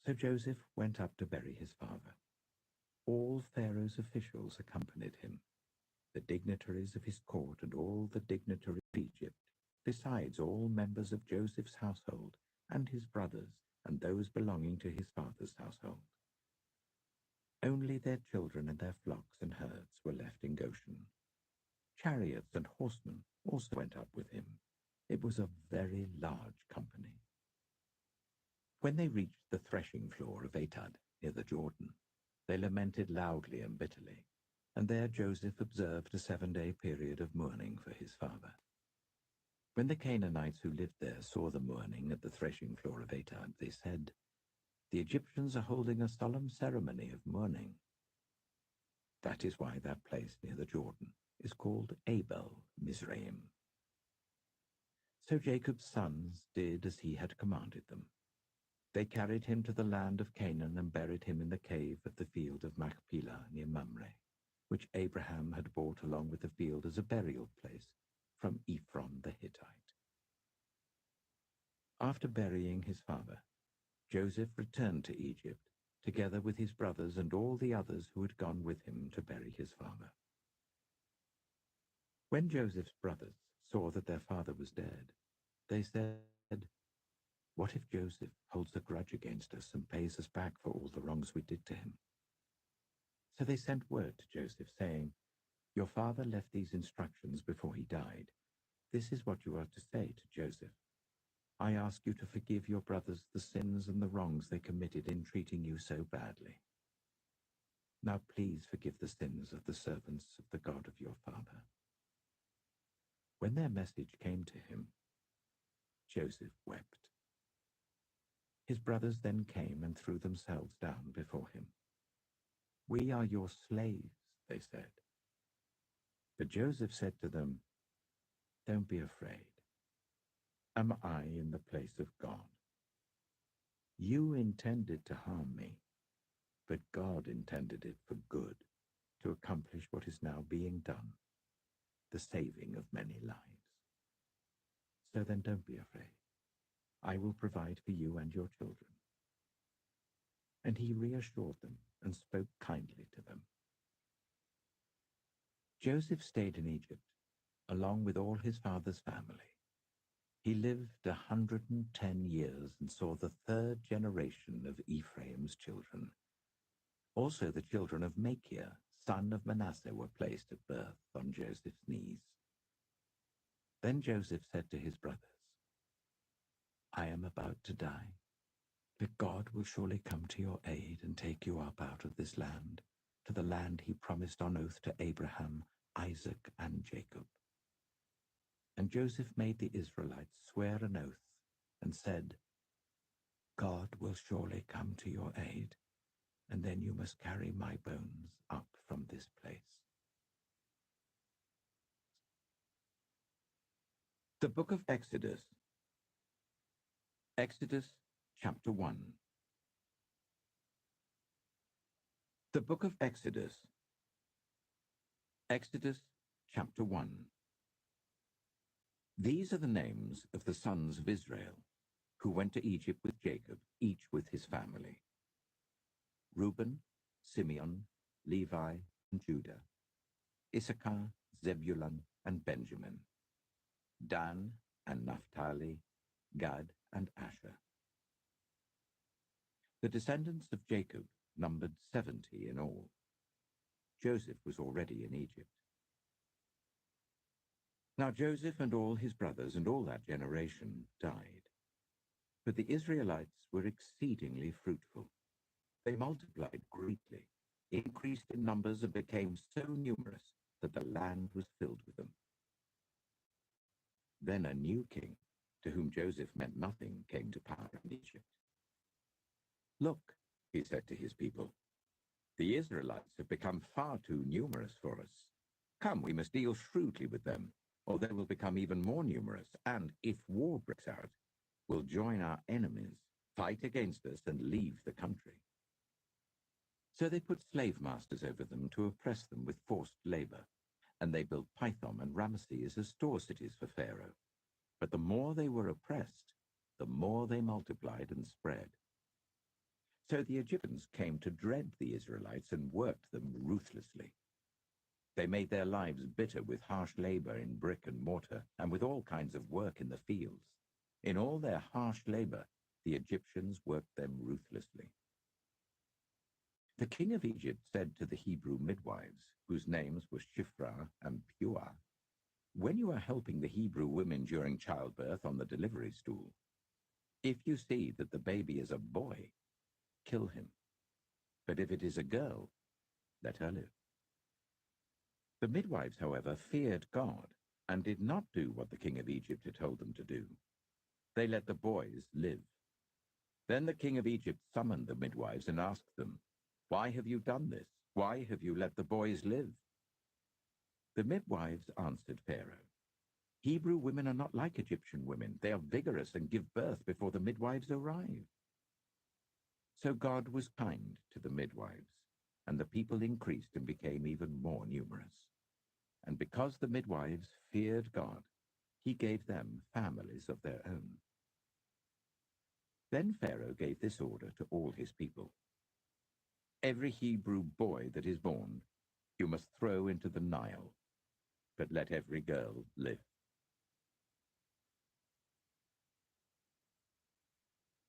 So Joseph went up to bury his father. All Pharaoh's officials accompanied him, the dignitaries of his court and all the dignitaries of Egypt, besides all members of Joseph's household and his brothers and those belonging to his father's household. Only their children and their flocks and herds were left in Goshen. Chariots and horsemen also went up with him. It was a very large company. When they reached the threshing floor of Atad near the Jordan, they lamented loudly and bitterly, and there Joseph observed a 7-day period of mourning for his father. When the Canaanites who lived there saw the mourning at the threshing floor of Atad, they said, The Egyptians are holding a solemn ceremony of mourning. That is why that place near the Jordan is called Abel Mizraim. So Jacob's sons did as he had commanded them. They carried him to the land of Canaan and buried him in the cave of the field of Machpelah near Mamre, which Abraham had bought along with the field as a burial place from Ephron the Hittite. After burying his father, Joseph returned to Egypt, together with his brothers and all the others who had gone with him to bury his father. When Joseph's brothers saw that their father was dead, they said, What if Joseph holds a grudge against us and pays us back for all the wrongs we did to him? So they sent word to Joseph, saying, Your father left these instructions before he died. This is what you are to say to Joseph. I ask you to forgive your brothers the sins and the wrongs they committed in treating you so badly. Now please forgive the sins of the servants of the God of your father." When their message came to him, Joseph wept. His brothers then came and threw themselves down before him. "We are your slaves," they said. But Joseph said to them, "Don't be afraid. Am I in the place of God? You intended to harm me, but God intended it for good, to accomplish what is now being done, the saving of many lives. So then don't be afraid. I will provide for you and your children." And he reassured them and spoke kindly to them. Joseph stayed in Egypt, along with all his father's family. He lived 110 years and saw the third generation of Ephraim's children. Also the children of Machir, son of Manasseh, were placed at birth on Joseph's knees. Then Joseph said to his brothers, "I am about to die, but God will surely come to your aid and take you up out of this land, to the land he promised on oath to Abraham, Isaac, and Jacob." And Joseph made the Israelites swear an oath and said, "God will surely come to your aid, and then you must carry my bones up from this place." The Book of Exodus. Exodus chapter 1. The Book of Exodus. Exodus chapter 1. These are the names of the sons of Israel, who went to Egypt with Jacob, each with his family: Reuben, Simeon, Levi, and Judah; Issachar, Zebulun, and Benjamin; Dan and Naphtali, Gad and Asher. The descendants of Jacob numbered 70 in all. Joseph was already in Egypt. Now Joseph and all his brothers and all that generation died. But the Israelites were exceedingly fruitful. They multiplied greatly, increased in numbers, and became so numerous that the land was filled with them. Then a new king, to whom Joseph meant nothing, came to power in Egypt. "Look," he said to his people, "the Israelites have become far too numerous for us. Come, we must deal shrewdly with them, or they will become even more numerous, and if war breaks out, will join our enemies, fight against us, and leave the country." So they put slave masters over them to oppress them with forced labor, and they built Pithom and Ramesses as store cities for Pharaoh. But the more they were oppressed, the more they multiplied and spread. So the Egyptians came to dread the Israelites and worked them ruthlessly. They made their lives bitter with harsh labor in brick and mortar, and with all kinds of work in the fields. In all their harsh labor, the Egyptians worked them ruthlessly. The king of Egypt said to the Hebrew midwives, whose names were Shiphrah and Puah, "When you are helping the Hebrew women during childbirth on the delivery stool, if you see that the baby is a boy, kill him. But if it is a girl, let her live." The midwives, however, feared God and did not do what the king of Egypt had told them to do. They let the boys live. Then the king of Egypt summoned the midwives and asked them, "Why have you done this? Why have you let the boys live?" The midwives answered Pharaoh, "Hebrew women are not like Egyptian women. They are vigorous and give birth before the midwives arrive." So God was kind to the midwives, and the people increased and became even more numerous. And because the midwives feared God, he gave them families of their own. Then Pharaoh gave this order to all his people: "Every Hebrew boy that is born, you must throw into the Nile, but let every girl live."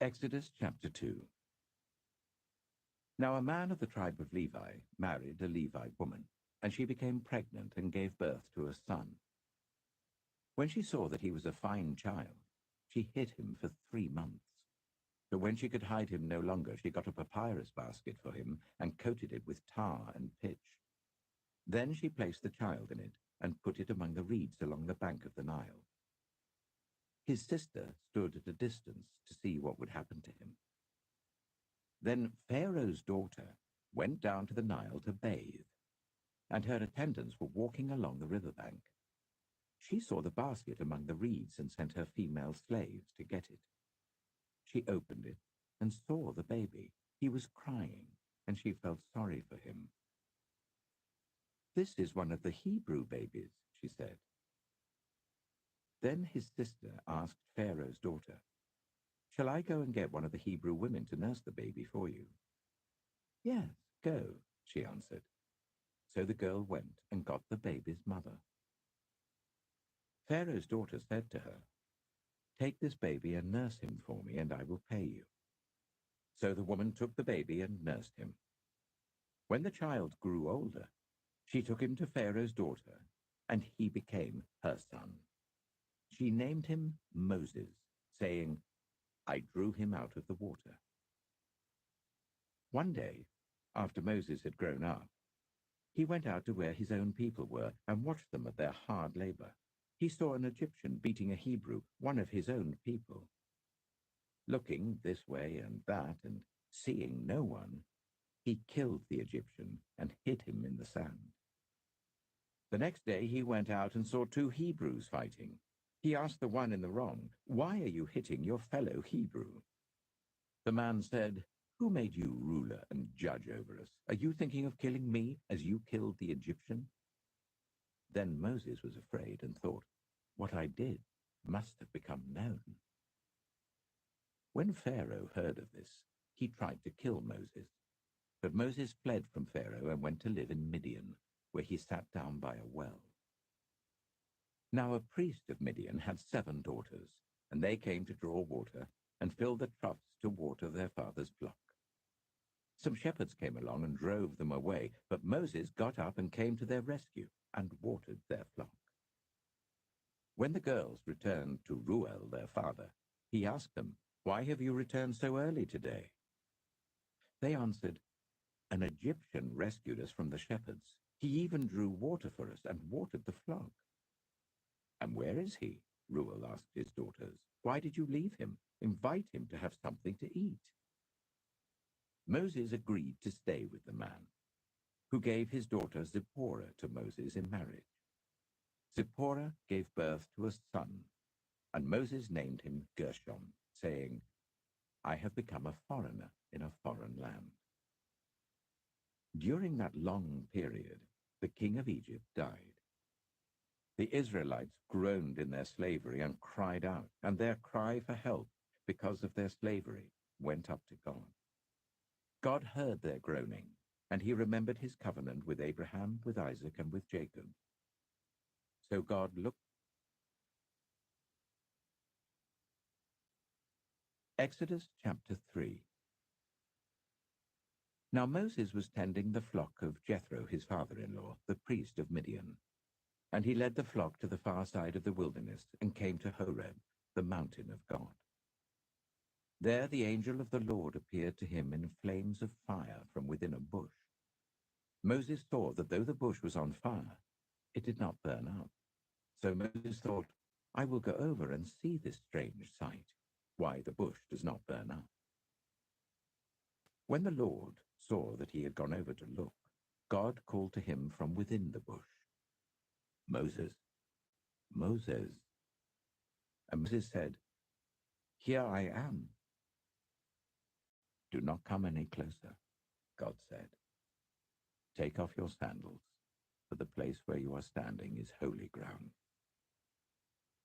Exodus chapter 2. Now a man of the tribe of Levi married a Levite woman, and she became pregnant and gave birth to a son. When she saw that he was a fine child, she hid him for 3 months. But when she could hide him no longer, she got a papyrus basket for him and coated it with tar and pitch. Then she placed the child in it and put it among the reeds along the bank of the Nile. His sister stood at a distance to see what would happen to him. Then Pharaoh's daughter went down to the Nile to bathe, and her attendants were walking along the riverbank. She saw the basket among the reeds and sent her female slaves to get it. She opened it and saw the baby. He was crying, and she felt sorry for him. "This is one of the Hebrew babies," she said. Then his sister asked Pharaoh's daughter, "Shall I go and get one of the Hebrew women to nurse the baby for you?" "Yes, go," she answered. So the girl went and got the baby's mother. Pharaoh's daughter said to her, "Take this baby and nurse him for me, and I will pay you." So the woman took the baby and nursed him. When the child grew older, she took him to Pharaoh's daughter, and he became her son. She named him Moses, saying, "I drew him out of the water." One day, after Moses had grown up, he went out to where his own people were and watched them at their hard labor. He saw an Egyptian beating a Hebrew, one of his own people. Looking this way and that and seeing no one, he killed the Egyptian and hid him in the sand. The next day he went out and saw two Hebrews fighting. He asked the one in the wrong, "Why are you hitting your fellow Hebrew?" The man said, "Who made you ruler and judge over us? Are you thinking of killing me as you killed the Egyptian?" Then Moses was afraid and thought, "What I did must have become known." When Pharaoh heard of this, he tried to kill Moses. But Moses fled from Pharaoh and went to live in Midian, where he sat down by a well. Now a priest of Midian had 7 daughters, and they came to draw water and fill the troughs to water their father's flock. Some shepherds came along and drove them away, but Moses got up and came to their rescue and watered their flock. When the girls returned to Reuel, their father, he asked them, "Why have you returned so early today?" They answered, "An Egyptian rescued us from the shepherds. He even drew water for us and watered the flock." "And where is he?" Reuel asked his daughters. "Why did you leave him? Invite him to have something to eat." Moses agreed to stay with the man, who gave his daughter Zipporah to Moses in marriage. Zipporah gave birth to a son, and Moses named him Gershom, saying, "I have become a foreigner in a foreign land." During that long period, the king of Egypt died. The Israelites groaned in their slavery and cried out, and their cry for help because of their slavery went up to God. God heard their groaning, and he remembered his covenant with Abraham, with Isaac, and with Jacob. So God looked. Exodus chapter 3. Now Moses was tending the flock of Jethro, his father-in-law, the priest of Midian. And he led the flock to the far side of the wilderness and came to Horeb, the mountain of God. There the angel of the Lord appeared to him in flames of fire from within a bush. Moses saw that though the bush was on fire, it did not burn up. So Moses thought, "I will go over and see this strange sight, why the bush does not burn up." When the Lord saw that he had gone over to look, God called to him from within the bush, "Moses, Moses." And Moses said, "Here I am." "Do not come any closer," God said. "Take off your sandals, for the place where you are standing is holy ground."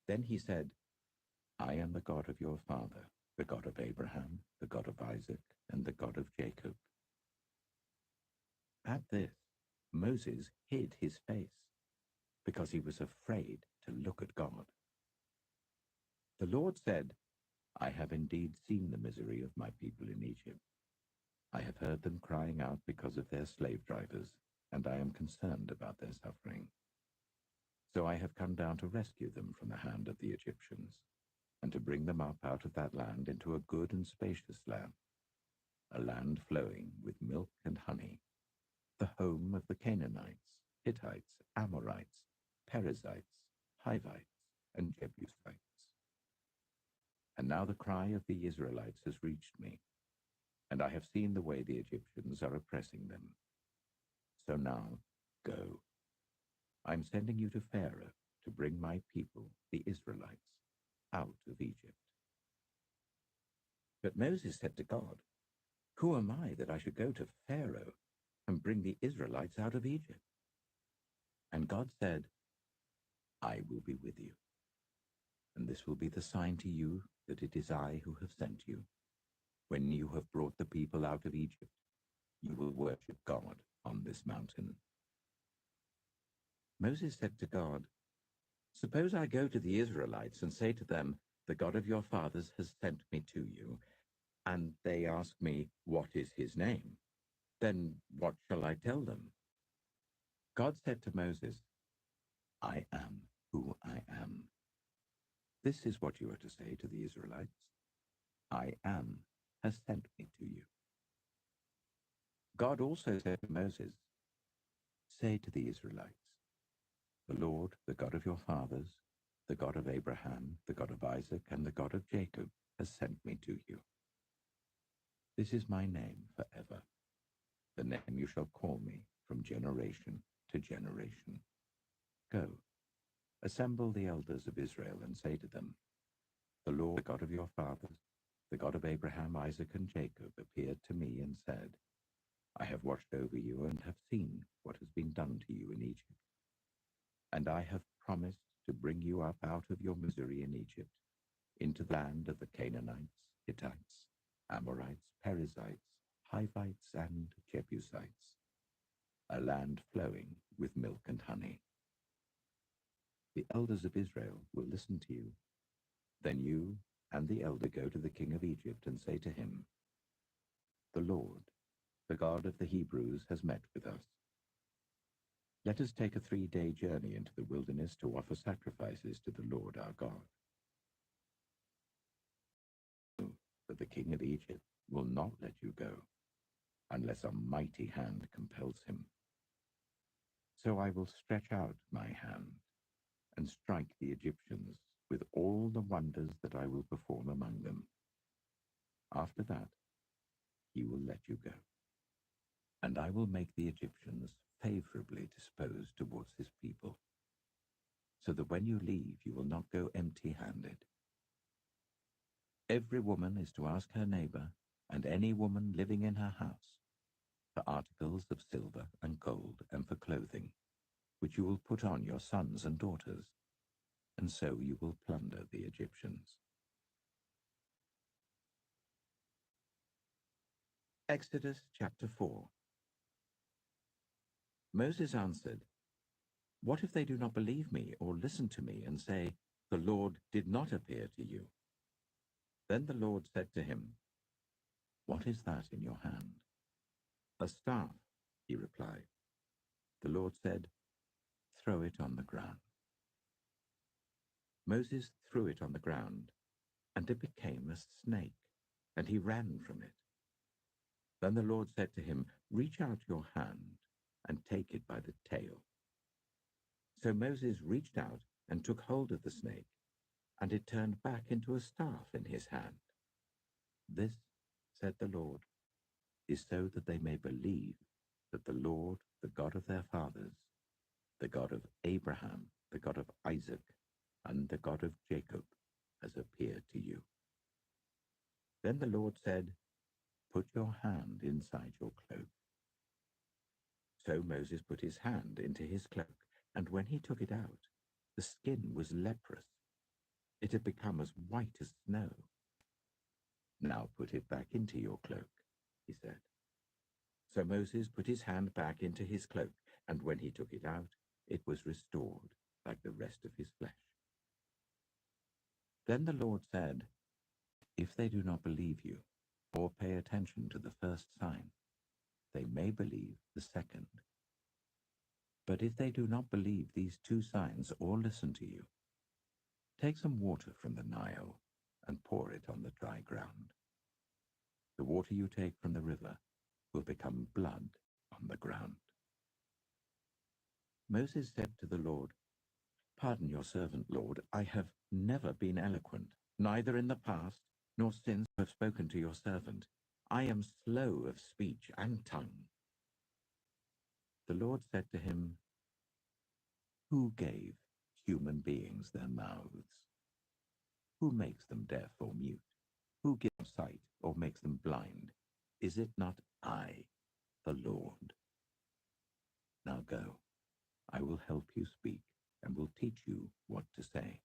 Then he said, "I am the God of your father, the God of Abraham, the God of Isaac, and the God of Jacob." At this, Moses hid his face, because he was afraid to look at God. The Lord said, "I have indeed seen the misery of my people in Egypt. I have heard them crying out because of their slave drivers, and I am concerned about their suffering. So I have come down to rescue them from the hand of the Egyptians. and to bring them up out of that land into a good and spacious land, a land flowing with milk and honey, the home of the Canaanites, Hittites, Amorites, Perizzites, Hivites, and Jebusites. And now the cry of the Israelites has reached me, and I have seen the way the Egyptians are oppressing them. So now, go. I'm sending you to Pharaoh to bring my people, the Israelites, out of Egypt. But Moses said to God, "Who am I that I should go to Pharaoh and bring the Israelites out of Egypt?" And God said, "I will be with you, and this will be the sign to you that it is I who have sent you. When you have brought the people out of Egypt, you will worship God on this mountain." Moses said to God, "Suppose I go to the Israelites and say to them, 'The God of your fathers has sent me to you,' and they ask me, 'What is his name?' Then what shall I tell them?" God said to Moses, "I am who I am. This is what you are to say to the Israelites. 'I am has sent me to you.'" God also said to Moses, "Say to the Israelites, 'The Lord, the God of your fathers, the God of Abraham, the God of Isaac, and the God of Jacob, has sent me to you. This is my name forever, the name you shall call me from generation to generation. Go, assemble the elders of Israel and say to them, "The Lord, the God of your fathers, the God of Abraham, Isaac, and Jacob, appeared to me and said, I have watched over you and have seen what has been done to you in Egypt. And I have promised to bring you up out of your misery in Egypt, into the land of the Canaanites, Hittites, Amorites, Perizzites, Hivites, and Jebusites, a land flowing with milk and honey. The elders of Israel will listen to you. Then you and the elder go to the king of Egypt and say to him, 'The Lord, the God of the Hebrews, has met with us. Let us take a 3-day journey into the wilderness to offer sacrifices to the Lord our God.' But the king of Egypt will not let you go, unless a mighty hand compels him. So I will stretch out my hand and strike the Egyptians with all the wonders that I will perform among them. After that, he will let you go. And I will make the Egyptians favorably disposed towards his people, so that when you leave, you will not go empty-handed. Every woman is to ask her neighbor, and any woman living in her house, for articles of silver and gold and for clothing, which you will put on your sons and daughters, and so you will plunder the Egyptians." Exodus chapter 4. Moses answered, "What if they do not believe me or listen to me and say, 'The Lord did not appear to you'?" Then the Lord said to him, "What is that in your hand?" "A staff," he replied. The Lord said, "Throw it on the ground." Moses threw it on the ground, and it became a snake, and he ran from it. Then the Lord said to him, "Reach out your hand and take it by the tail." So Moses reached out and took hold of the snake, and it turned back into a staff in his hand. "This," said the Lord, "is so that they may believe that the Lord, the God of their fathers, the God of Abraham, the God of Isaac, and the God of Jacob, has appeared to you." Then the Lord said, "Put your hand inside your cloak." So Moses put his hand into his cloak, and when he took it out, the skin was leprous. It had become as white as snow. "Now put it back into your cloak," he said. So Moses put his hand back into his cloak, and when he took it out, it was restored like the rest of his flesh. Then the Lord said, "If they do not believe you, or pay attention to the first sign, they may believe the second. But if they do not believe these 2 signs or listen to you, take some water from the Nile and pour it on the dry ground. The water you take from the river will become blood on the ground. Moses said to the Lord, "Pardon your servant, Lord. I have never been eloquent, neither in the past nor since I have spoken to your servant. I am slow of speech and tongue." The Lord said to him, "Who gave human beings their mouths? Who makes them deaf or mute? Who gives them sight or makes them blind? Is it not I, the Lord? Now go, I will help you speak and will teach you what to say."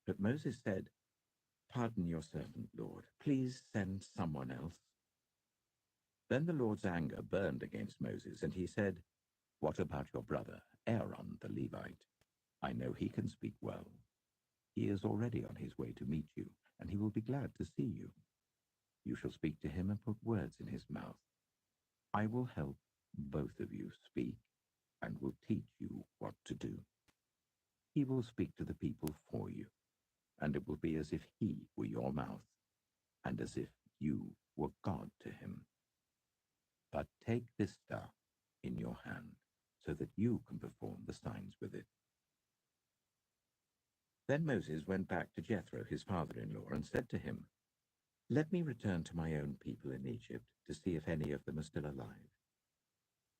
But Moses said, "Pardon your servant, Lord. Please send someone else." Then the Lord's anger burned against Moses, and he said, "What about your brother, Aaron the Levite? I know he can speak well. He is already on his way to meet you, and he will be glad to see you. You shall speak to him and put words in his mouth. I will help both of you speak and will teach you what to do. He will speak to the people for you, and it will be as if he were your mouth, and as if you were God to him. But take this staff in your hand, so that you can perform the signs with it." Then Moses went back to Jethro, his father-in-law, and said to him, "Let me return to my own people in Egypt to see if any of them are still alive."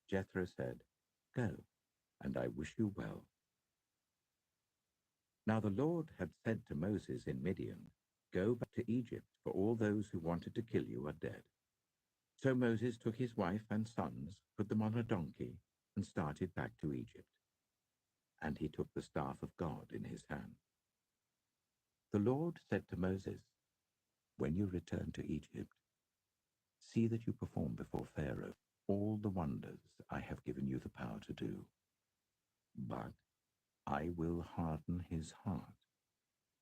Jethro said, "Go, and I wish you well." Now the Lord had said to Moses in Midian, "Go back to Egypt, for all those who wanted to kill you are dead." So Moses took his wife and sons, put them on a donkey, and started back to Egypt. And he took the staff of God in his hand. The Lord said to Moses, "When you return to Egypt, see that you perform before Pharaoh all the wonders I have given you the power to do. But I will harden his heart,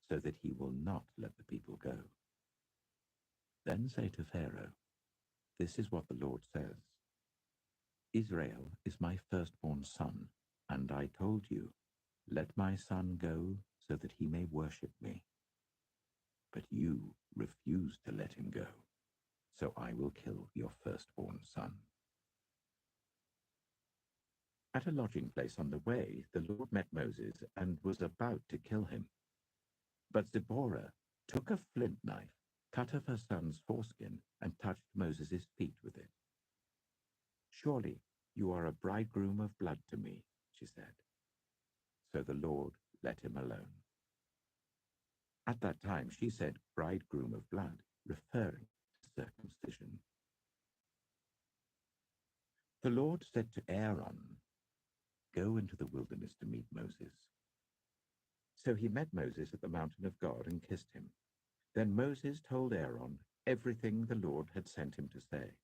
so that he will not let the people go. Then say to Pharaoh, 'This is what the Lord says. Israel is my firstborn son, and I told you, let my son go so that he may worship me. But you refused to let him go, so I will kill your firstborn son.'" At a lodging place on the way, the Lord met Moses and was about to kill him. But Zipporah took a flint knife, cut off her son's foreskin, and touched Moses' feet with it. "Surely you are a bridegroom of blood to me," she said. So the Lord let him alone. At that time she said bridegroom of blood, referring to circumcision. The Lord said to Aaron, "Go into the wilderness to meet Moses." So he met Moses at the mountain of God and kissed him. Then Moses told Aaron everything the Lord had sent him to say,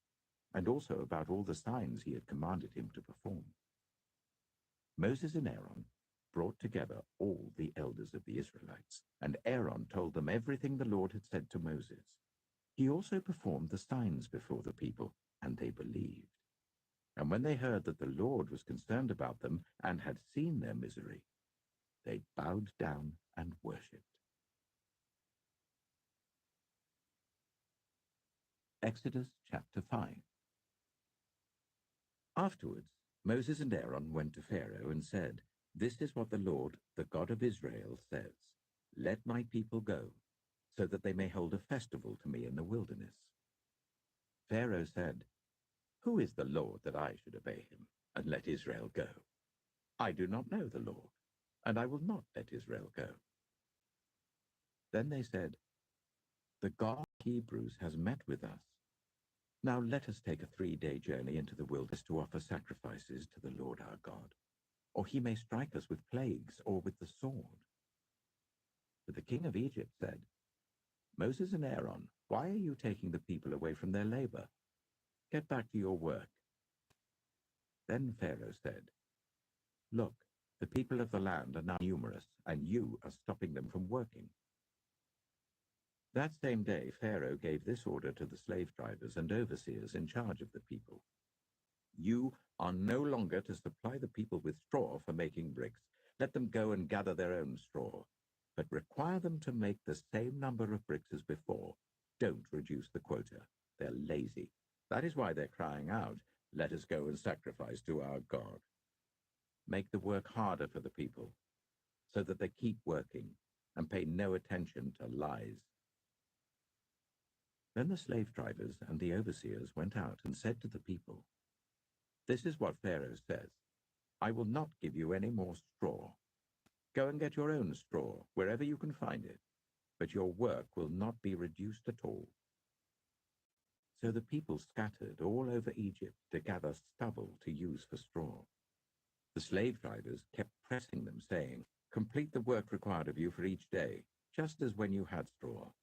and also about all the signs he had commanded him to perform. Moses and Aaron brought together all the elders of the Israelites, and Aaron told them everything the Lord had said to Moses. He also performed the signs before the people, and they believed. And when they heard that the Lord was concerned about them and had seen their misery, they bowed down and worshipped. Exodus chapter 5. Afterwards, Moses and Aaron went to Pharaoh and said, "This is what the Lord, the God of Israel, says. Let my people go, so that they may hold a festival to me in the wilderness." Pharaoh said, "Who is the Lord that I should obey him and let Israel go? I do not know the Lord, and I will not let Israel go." Then they said, "The God of the Hebrews has met with us. Now let us take a 3-day journey into the wilderness to offer sacrifices to the Lord our God, or he may strike us with plagues or with the sword." But the king of Egypt said, "Moses and Aaron, why are you taking the people away from their labor? Get back to your work." Then Pharaoh said, "Look, the people of the land are now numerous, and you are stopping them from working." That same day, Pharaoh gave this order to the slave drivers and overseers in charge of the people: "You are no longer to supply the people with straw for making bricks. Let them go and gather their own straw. but require them to make the same number of bricks as before. Don't reduce the quota. They're lazy. That is why they're crying out, 'Let us go and sacrifice to our God.' Make the work harder for the people, so that they keep working and pay no attention to lies." Then the slave drivers and the overseers went out and said to the people, "This is what Pharaoh says. I will not give you any more straw. Go and get your own straw wherever you can find it, but your work will not be reduced at all." So the people scattered all over Egypt to gather stubble to use for straw. The slave drivers kept pressing them, saying, "Complete the work required of you for each day, just as when you had straw."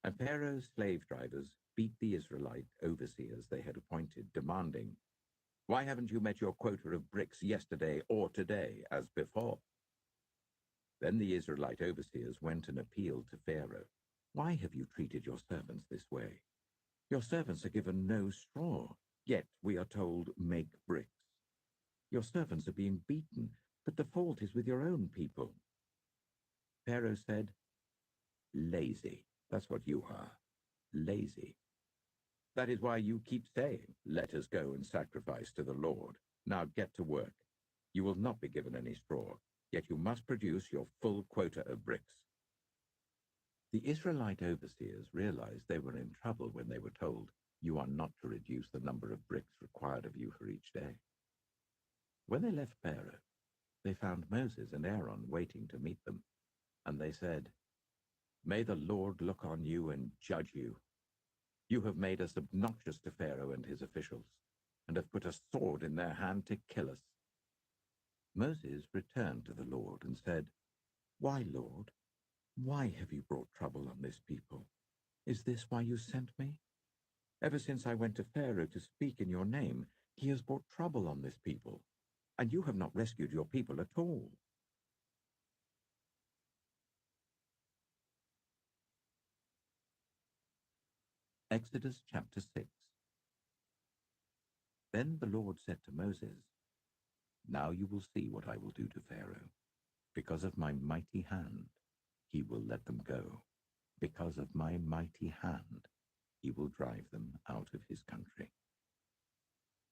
And Pharaoh's slave drivers beat the Israelite overseers they had appointed, demanding, "Why haven't you met your quota of bricks yesterday or today, as before?" Then the Israelite overseers went and appealed to Pharaoh. "Why have you treated your servants this way? Your servants are given no straw, yet we are told, 'Make bricks.' Your servants are being beaten, but the fault is with your own people." Pharaoh said, "Lazy. That's what you are. Lazy. That is why you keep saying, 'Let us go and sacrifice to the Lord.' Now get to work. You will not be given any straw, yet you must produce your full quota of bricks." The Israelite overseers realized they were in trouble when they were told, "You are not to reduce the number of bricks required of you for each day." When they left Pharaoh, they found Moses and Aaron waiting to meet them, and they said, "May the Lord look on you and judge you. You have made us obnoxious to Pharaoh and his officials, and have put a sword in their hand to kill us." Moses returned to the Lord and said, "Why, Lord? Why have you brought trouble on this people? Is this why you sent me? Ever since I went to Pharaoh to speak in your name, he has brought trouble on this people, and you have not rescued your people at all." Exodus chapter 6. Then the Lord said to Moses, "Now you will see what I will do to Pharaoh. Because of my mighty hand, he will let them go. Because of my mighty hand, he will drive them out of his country."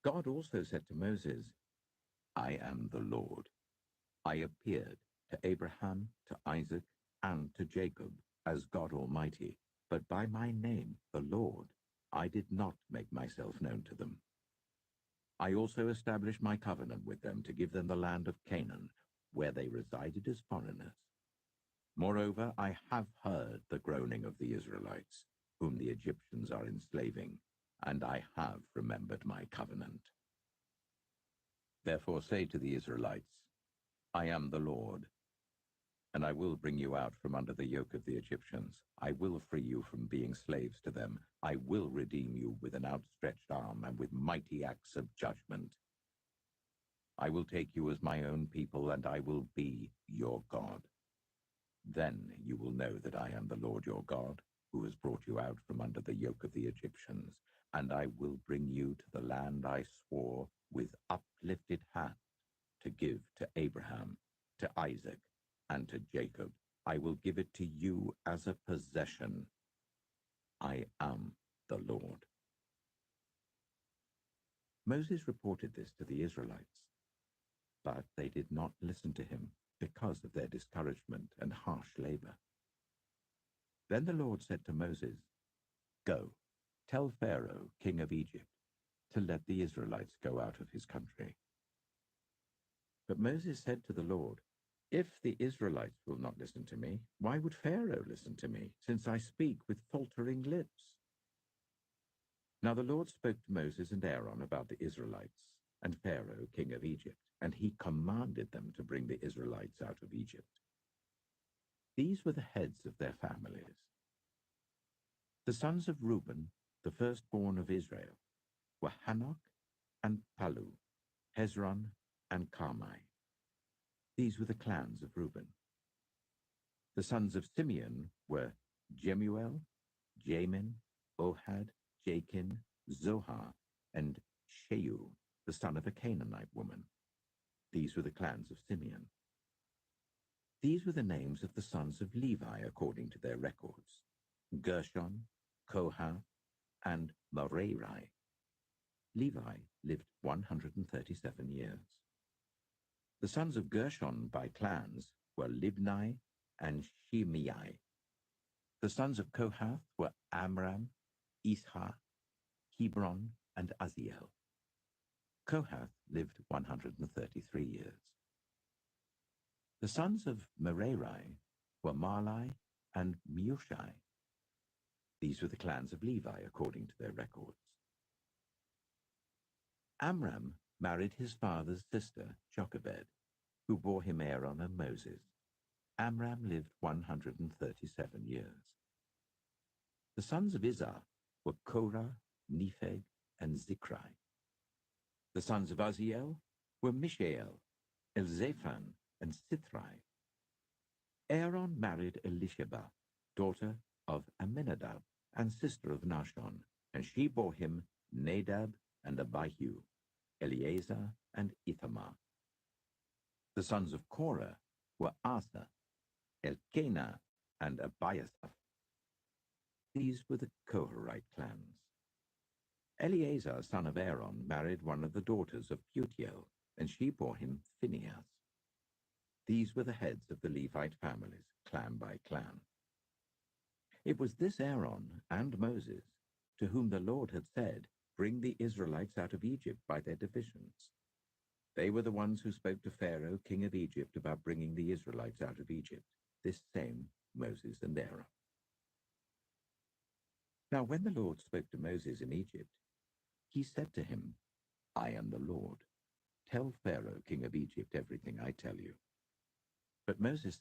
God also said to Moses, "I am the Lord. I appeared to Abraham, to Isaac, and to Jacob as God Almighty, but by my name, the Lord, I did not make myself known to them. I also established my covenant with them to give them the land of Canaan, where they resided as foreigners. Moreover, I have heard the groaning of the Israelites, whom the Egyptians are enslaving, and I have remembered my covenant. Therefore say to the Israelites, I am the Lord, and I will bring you out from under the yoke of the Egyptians. I will free you from being slaves to them. I will redeem you with an outstretched arm and with mighty acts of judgment. I will take you as my own people, and I will be your God. Then you will know that I am the Lord your God, who has brought you out from under the yoke of the Egyptians, and I will bring you to the land I swore with uplifted hand to give to Abraham, to Isaac, and to Jacob. I will give it to you as a possession. I am the Lord." Moses reported this to the Israelites, but they did not listen to him because of their discouragement and harsh labor. Then the Lord said to Moses, "Go, tell Pharaoh, king of Egypt, to let the Israelites go out of his country." But Moses said to the Lord, "If the Israelites will not listen to me, why would Pharaoh listen to me, since I speak with faltering lips?" Now the Lord spoke to Moses and Aaron about the Israelites and Pharaoh, king of Egypt, and he commanded them to bring the Israelites out of Egypt. These were the heads of their families. The sons of Reuben, the firstborn of Israel, were Hanok and Palu, Hezron and Carmi. These were the clans of Reuben. The sons of Simeon were Jemuel, Jamin, Ohad, Jachin, Zohar, and Sheu, the son of a Canaanite woman. These were the clans of Simeon. These were the names of the sons of Levi according to their records: Gershon, Kohath, and Merari. Levi lived 137 years. The sons of Gershon by clans were Libni and Shimei. The sons of Kohath were Amram, Ishar, Hebron, and Uzziel. Kohath lived 133 years. The sons of Merari were Mahli and Mushi. These were the clans of Levi according to their records. Amram married his father's sister, Jochebed, who bore him Aaron and Moses. Amram lived 137 years. The sons of Izhar were Korah, Nepheg, and Zikri. The sons of Uzziel were Mishael, Elzaphan, and Sithri. Aaron married Elisheba, daughter of Amminadab and sister of Nahshon, and she bore him Nadab and Abihu, Eleazar and Ithamar. The sons of Korah were Asa, Elkanah, and Abiasaph. These were the Koharite clans. Eleazar, son of Aaron, married one of the daughters of Putiel, and she bore him Phinehas. These were the heads of the Levite families, clan by clan. It was this Aaron and Moses to whom the Lord had said, "Bring the Israelites out of Egypt by their divisions." They were the ones who spoke to Pharaoh, king of Egypt, about bringing the Israelites out of Egypt, this same Moses and Aaron. Now when the Lord spoke to Moses in Egypt, he said to him, "I am the Lord. Tell Pharaoh, king of Egypt, everything I tell you." But Moses...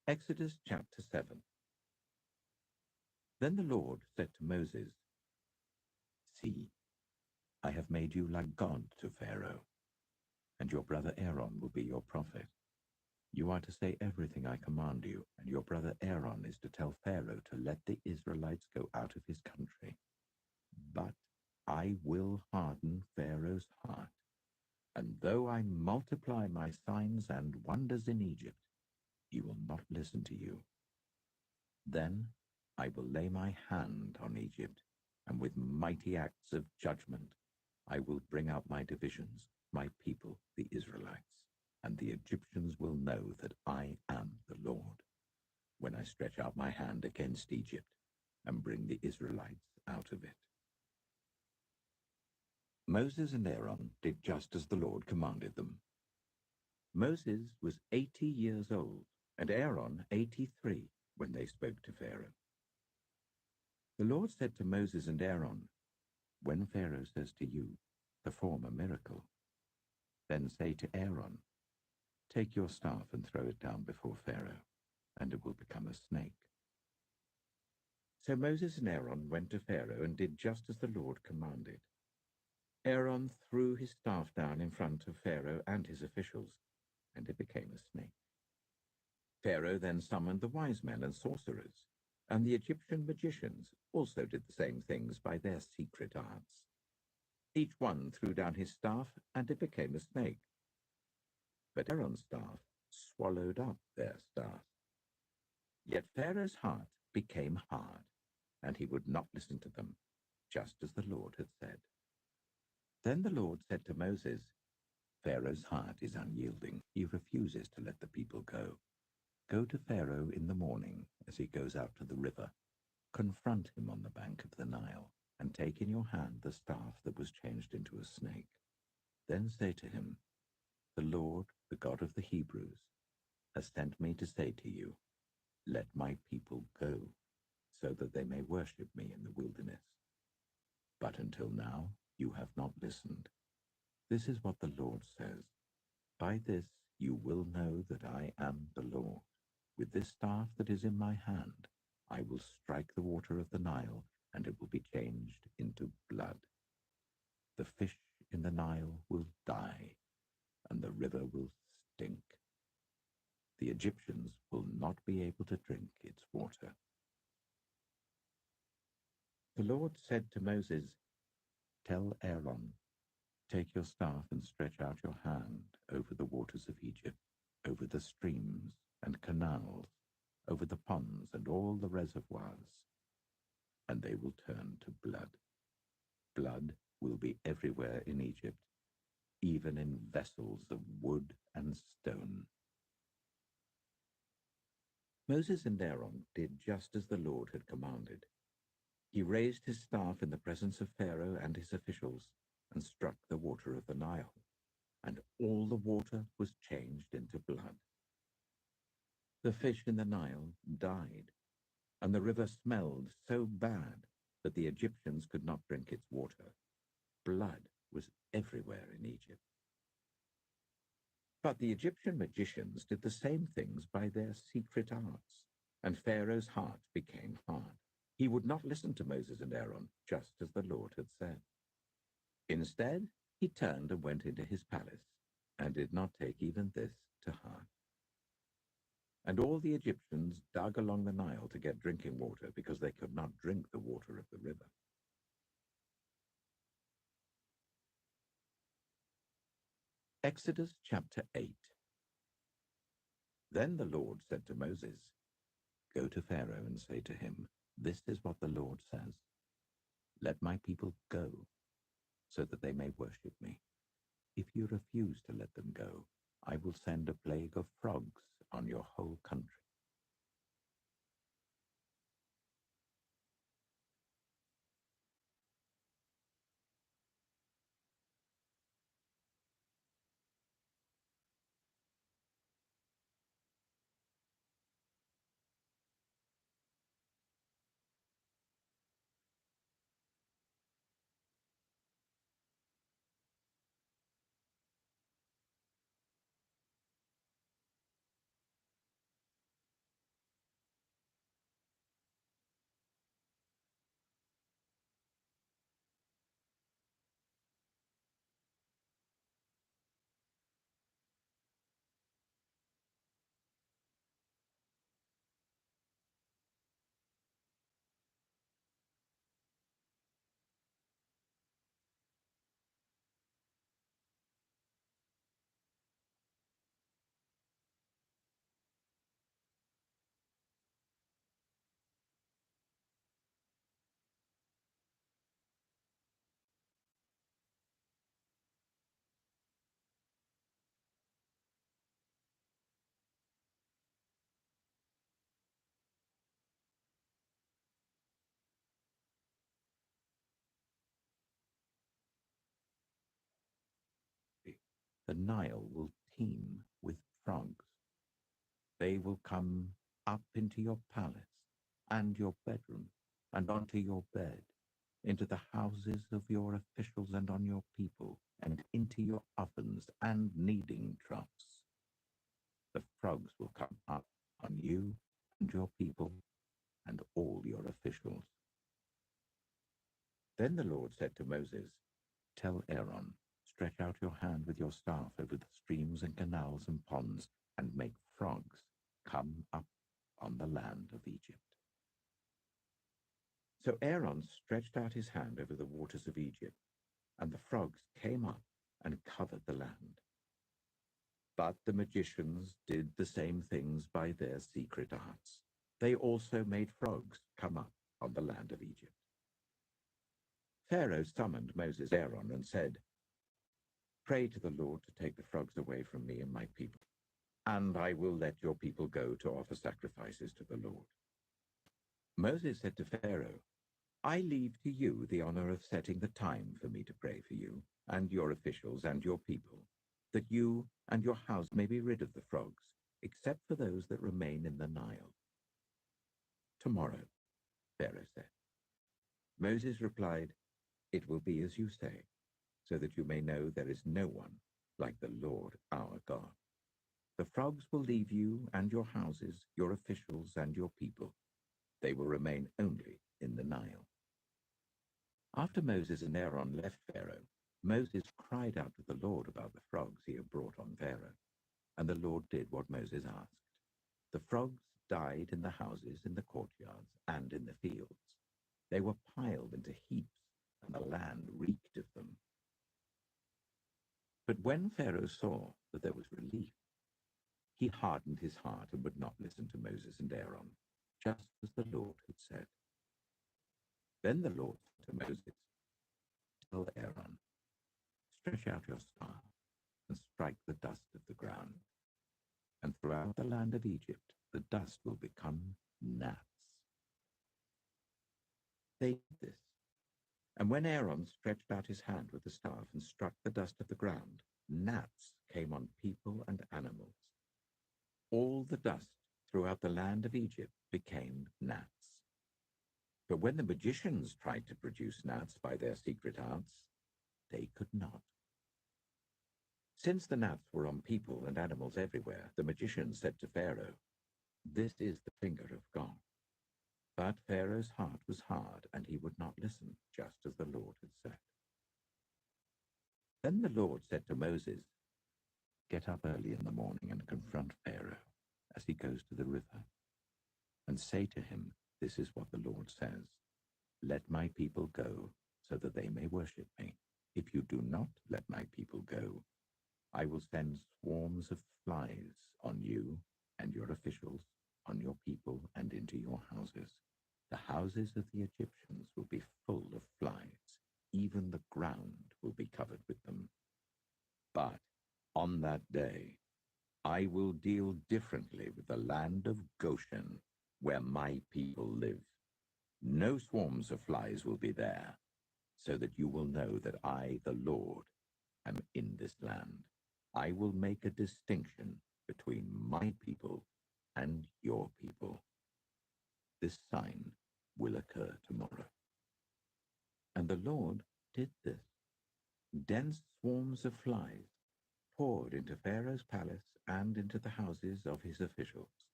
Exodus chapter 7. Then the Lord said to Moses, "See, I have made you like God to Pharaoh, and your brother Aaron will be your prophet. You are to say everything I command you, and your brother Aaron is to tell Pharaoh to let the Israelites go out of his country. But I will harden Pharaoh's heart, and though I multiply my signs and wonders in Egypt, he will not listen to you. Then I will lay my hand on Egypt, and with mighty acts of judgment I will bring out my divisions, my people, the Israelites, and the Egyptians will know that I am the Lord, when I stretch out my hand against Egypt and bring the Israelites out of it." Moses and Aaron did just as the Lord commanded them. Moses was 80 years old, and Aaron 83 when they spoke to Pharaoh. The Lord said to Moses and Aaron, "When Pharaoh says to you, 'Perform a miracle,' then say to Aaron, 'Take your staff and throw it down before Pharaoh, and it will become a snake.'" So Moses and Aaron went to Pharaoh and did just as the Lord commanded. Aaron threw his staff down in front of Pharaoh and his officials, and it became a snake. Pharaoh then summoned the wise men and sorcerers, and the Egyptian magicians also did the same things by their secret arts. Each one threw down his staff, and it became a snake. But Aaron's staff swallowed up their staff. Yet Pharaoh's heart became hard, and he would not listen to them, just as the Lord had said. Then the Lord said to Moses, "Pharaoh's heart is unyielding. He refuses to let the people go. Go to Pharaoh in the morning as he goes out to the river. Confront him on the bank of the Nile, and take in your hand the staff that was changed into a snake. Then say to him, 'The Lord, the God of the Hebrews, has sent me to say to you, let my people go, so that they may worship me in the wilderness. But until now you have not listened. This is what the Lord says. By this you will know that I am the Lord. With this staff that is in my hand, I will strike the water of the Nile, and it will be changed into blood. The fish in the Nile will die, and the river will stink. The Egyptians will not be able to drink its water." The Lord said to Moses, "Tell Aaron Take your staff and stretch out your hand over the waters of Egypt, over the streams and canals, over the ponds and all the reservoirs, and they will turn to blood. Blood will be everywhere in Egypt, even in vessels of wood and stone. Moses and Aaron did just as the Lord had commanded. He raised his staff in the presence of Pharaoh and his officials and struck the water of the Nile, and all the water was changed into blood. The fish in the Nile died, and the river smelled so bad that the Egyptians could not drink its water. Blood was everywhere in Egypt. But the Egyptian magicians did the same things by their secret arts, and Pharaoh's heart became hard. He would not listen to Moses and Aaron, just as the Lord had said. Instead, he turned and went into his palace, and did not take even this to heart. And all the Egyptians dug along the Nile to get drinking water, because they could not drink the water of the river. Exodus chapter 8. Then the Lord said to Moses, "Go to Pharaoh and say to him, 'This is what the Lord says. Let my people go, so that they may worship me. If you refuse to let them go, I will send a plague of frogs on your whole country.'" The Nile will teem with frogs. They will come up into your palace and your bedroom and onto your bed, into the houses of your officials and on your people, and into your ovens and kneading troughs. The frogs will come up on you and your people and all your officials. Then the Lord said to Moses, "Tell Aaron, stretch out your hand with your staff over the streams and canals and ponds, and make frogs come up on the land of Egypt." So Aaron stretched out his hand over the waters of Egypt, and the frogs came up and covered the land. But the magicians did the same things by their secret arts. They also made frogs come up on the land of Egypt. Pharaoh summoned Moses and Aaron and said, "Pray to the Lord to take the frogs away from me and my people, and I will let your people go to offer sacrifices to the Lord." Moses said to Pharaoh, "I leave to you the honor of setting the time for me to pray for you and your officials and your people, that you and your house may be rid of the frogs, except for those that remain in the Nile." "Tomorrow," Pharaoh said. Moses replied, "It will be as you say, so that you may know there is no one like the Lord our God. The frogs will leave you and your houses, your officials and your people. They will remain only in the Nile." After Moses and Aaron left Pharaoh, Moses cried out to the Lord about the frogs he had brought on Pharaoh, and the Lord did what Moses asked. The frogs died in the houses, in the courtyards, and in the fields. They were piled into heaps, and the land reeked of them. But when Pharaoh saw that there was relief, he hardened his heart and would not listen to Moses and Aaron, just as the Lord had said. Then the Lord said to Moses, "Tell Aaron, stretch out your staff and strike the dust of the ground, and throughout the land of Egypt the dust will become gnats." They did this, and when Aaron stretched out his hand with the staff and struck the dust of the ground, gnats came on people and animals. All the dust throughout the land of Egypt became gnats. But when the magicians tried to produce gnats by their secret arts, they could not. Since the gnats were on people and animals everywhere, the magicians said to Pharaoh, "This is the finger of God." But Pharaoh's heart was hard, and he would not listen, just as the Lord had said. Then the Lord said to Moses, "Get up early in the morning and confront Pharaoh as he goes to the river, and say to him, 'This is what the Lord says. Let my people go, so that they may worship me. If you do not let my people go, I will send swarms of flies on you and your officials, on your people, and into your houses. The houses of the Egyptians will be full of flies. Even the ground will be covered with them. But on that day, I will deal differently with the land of Goshen, where my people live. No swarms of flies will be there, so that you will know that I, the Lord, am in this land. I will make a distinction between my people and your people. This sign will occur tomorrow." And the Lord did this. Dense swarms of flies poured into Pharaoh's palace and into the houses of his officials.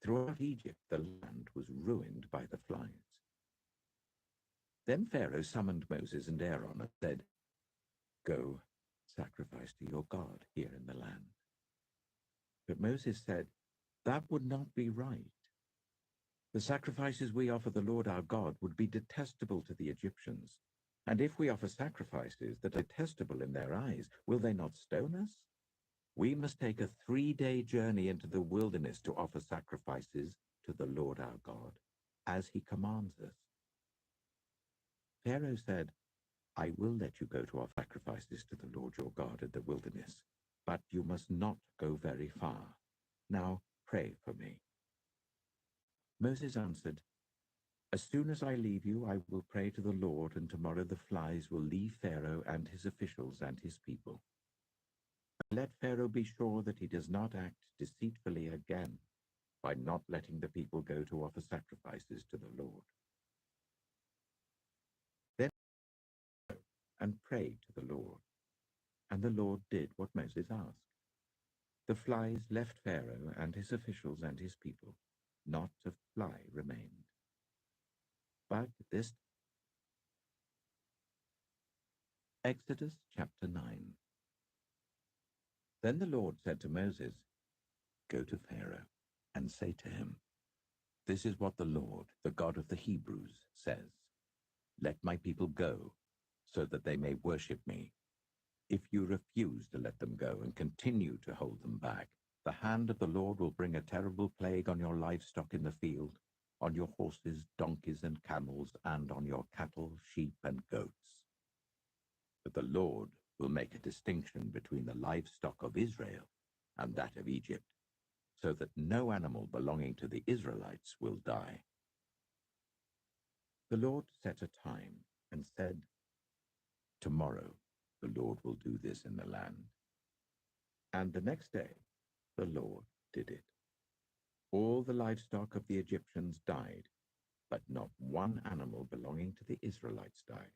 Throughout Egypt, the land was ruined by the flies. Then Pharaoh summoned Moses and Aaron and said, "Go, sacrifice to your God here in the land." But Moses said, "That would not be right. The sacrifices we offer the Lord our God would be detestable to the Egyptians. And if we offer sacrifices that are detestable in their eyes, will they not stone us? We must take a 3-day journey into the wilderness to offer sacrifices to the Lord our God, as he commands us." Pharaoh said, "I will let you go to offer sacrifices to the Lord your God in the wilderness, but you must not go very far. Now pray for me." Moses answered, "As soon as I leave you, I will pray to the Lord, and tomorrow the flies will leave Pharaoh and his officials and his people. Let Pharaoh be sure that he does not act deceitfully again by not letting the people go to offer sacrifices to the Lord." Then and prayed to the Lord, and the Lord did what Moses asked. The flies left Pharaoh and his officials and his people. Not a fly remained. But this Exodus chapter 9. Then the Lord said to Moses, "Go to Pharaoh and say to him, 'This is what the Lord, the God of the Hebrews, says. Let my people go, so that they may worship me. If you refuse to let them go and continue to hold them back, the hand of the Lord will bring a terrible plague on your livestock in the field, on your horses, donkeys, and camels, and on your cattle, sheep, and goats. But the Lord will make a distinction between the livestock of Israel and that of Egypt, so that no animal belonging to the Israelites will die.'" The Lord set a time and said, "Tomorrow the Lord will do this in the land." And the next day the Lord did it. All the livestock of the Egyptians died, but not one animal belonging to the Israelites died.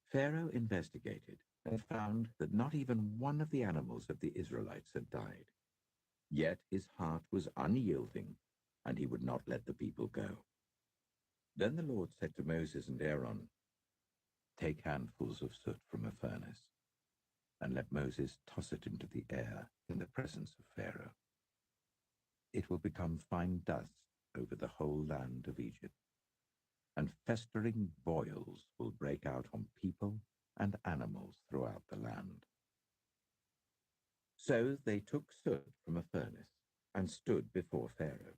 Pharaoh investigated and found that not even one of the animals of the Israelites had died. Yet his heart was unyielding, and he would not let the people go. Then the Lord said to Moses and Aaron, "Take handfuls of soot from a furnace, and let Moses toss it into the air in the presence of Pharaoh. It will become fine dust over the whole land of Egypt, and festering boils will break out on people and animals throughout the land. So they took soot from a furnace and stood before Pharaoh.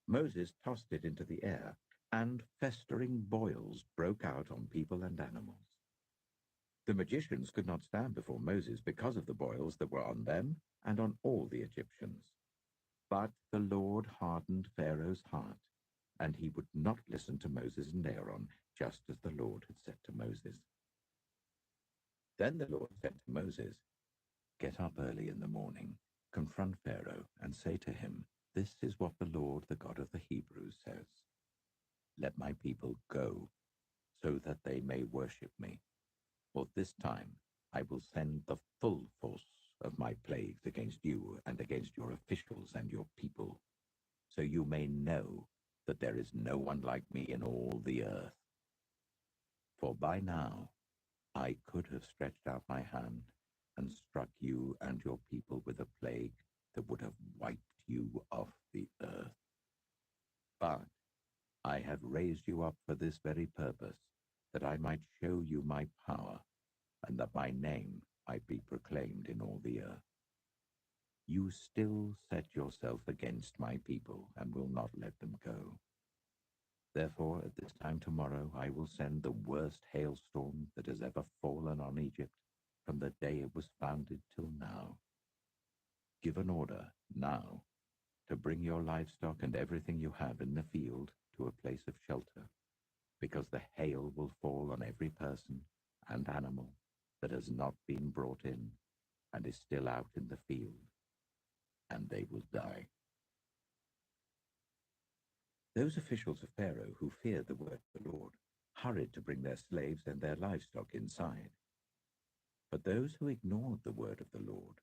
Moses tossed it into the air, and festering boils broke out on people and animals. The magicians could not stand before Moses because of the boils that were on them and on all the Egyptians. But the Lord hardened Pharaoh's heart, and he would not listen to Moses and Aaron, just as the Lord had said to Moses. Then the Lord said to Moses, "Get up early in the morning, confront Pharaoh, and say to him, 'This is what the Lord, the God of the Hebrews, says. Let my people go, so that they may worship me. For this time I will send the full force of my plagues against you and against your officials and your people, so you may know that there is no one like me in all the earth. For by now I could have stretched out my hand and struck you and your people with a plague that would have wiped you off the earth. But I have raised you up for this very purpose, that I might show you my power, and that my name might be proclaimed in all the earth. You still set yourself against my people, and will not let them go. Therefore, at this time tomorrow, I will send the worst hailstorm that has ever fallen on Egypt from the day it was founded till now. Give an order now to bring your livestock and everything you have in the field to a place of shelter, because the hail will fall on every person and animal that has not been brought in and is still out in the field, and they will die." Those officials of Pharaoh who feared the word of the Lord hurried to bring their slaves and their livestock inside. But those who ignored the word of the Lord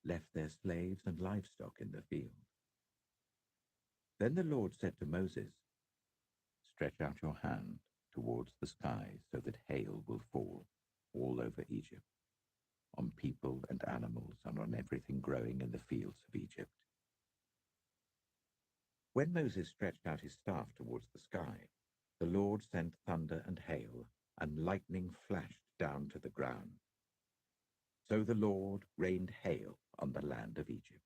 left their slaves and livestock in the field. Then the Lord said to Moses, "Stretch out your hand towards the sky so that hail will fall all over Egypt, on people and animals and on everything growing in the fields of Egypt." When Moses stretched out his staff towards the sky, the Lord sent thunder and hail, and lightning flashed down to the ground. So the Lord rained hail on the land of Egypt.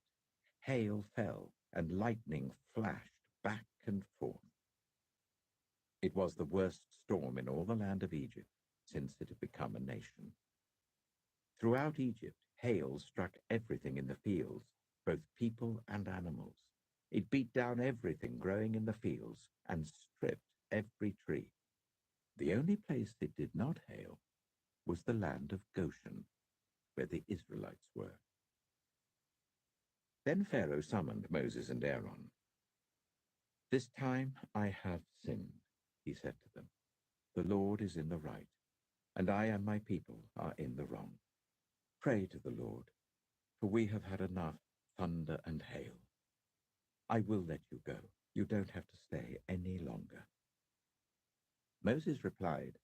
Hail fell, and lightning flashed back and forth. It was the worst storm in all the land of Egypt since it had become a nation. Throughout Egypt, hail struck everything in the fields, both people and animals. It beat down everything growing in the fields and stripped every tree. The only place it did not hail was the land of Goshen, where the Israelites were. Then Pharaoh summoned Moses and Aaron. "This time I have sinned," he said to them. "The Lord is in the right, and I and my people are in the wrong. Pray to the Lord, for we have had enough thunder and hail. I will let you go. You don't have to stay any longer." Moses replied,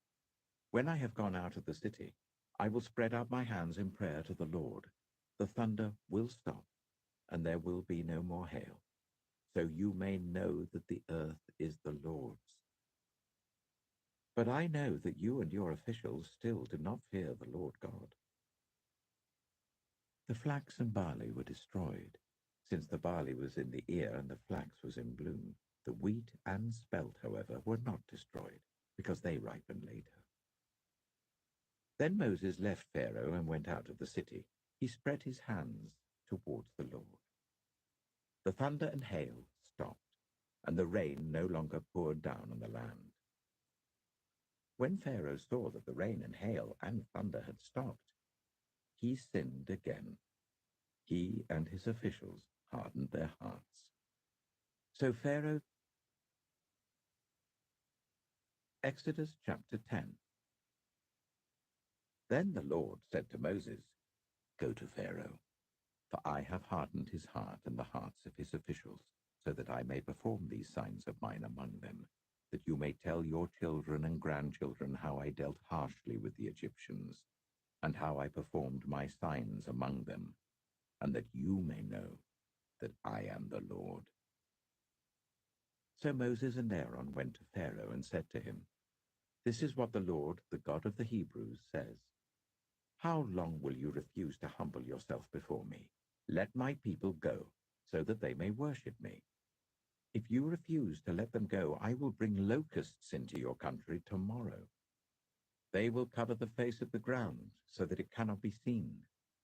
"When I have gone out of the city, I will spread out my hands in prayer to the Lord. The thunder will stop, and there will be no more hail, so you may know that the earth is the Lord's. But I know that you and your officials still do not fear the Lord God." The flax and barley were destroyed, since the barley was in the ear and the flax was in bloom. The wheat and spelt, however, were not destroyed, because they ripen later. Then Moses left Pharaoh and went out of the city. He spread his hands towards the Lord. The thunder and hail stopped, and the rain no longer poured down on the land. When Pharaoh saw that the rain and hail and thunder had stopped, he sinned again. He and his officials hardened their hearts. So Pharaoh... Exodus chapter 10. Then the Lord said to Moses, "Go to Pharaoh, for I have hardened his heart and the hearts of his officials, so that I may perform these signs of mine among them, that you may tell your children and grandchildren how I dealt harshly with the Egyptians, and how I performed my signs among them, and that you may know that I am the Lord." So Moses and Aaron went to Pharaoh and said to him, This is what the Lord, the God of the Hebrews, says. How long will you refuse to humble yourself before me? Let my people go, so that they may worship me. If you refuse to let them go, I will bring locusts into your country tomorrow. They will cover the face of the ground, so that it cannot be seen.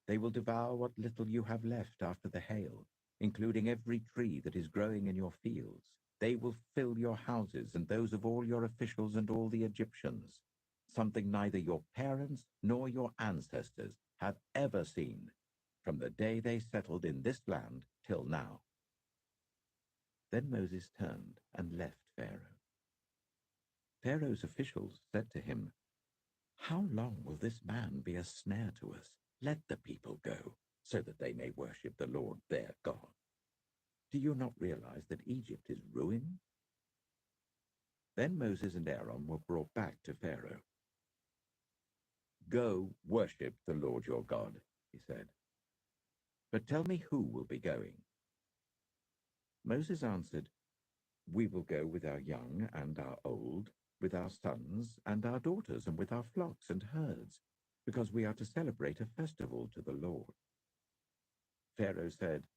They will devour what little you have left after the hail, including every tree that is growing in your fields. They will fill your houses and those of all your officials and all the Egyptians, something neither your parents nor your ancestors have ever seen, from the day they settled in this land till now. Then Moses turned and left Pharaoh. Pharaoh's officials said to him, "How long will this man be a snare to us? Let the people go, so that they may worship the Lord their God. Do you not realize that Egypt is ruined?" Then Moses and Aaron were brought back to Pharaoh. "Go worship the Lord your God," he said. "But tell me who will be going." Moses answered, "We will go with our young and our old, with our sons and our daughters, and with our flocks and herds, because we are to celebrate a festival to the Lord." Pharaoh said,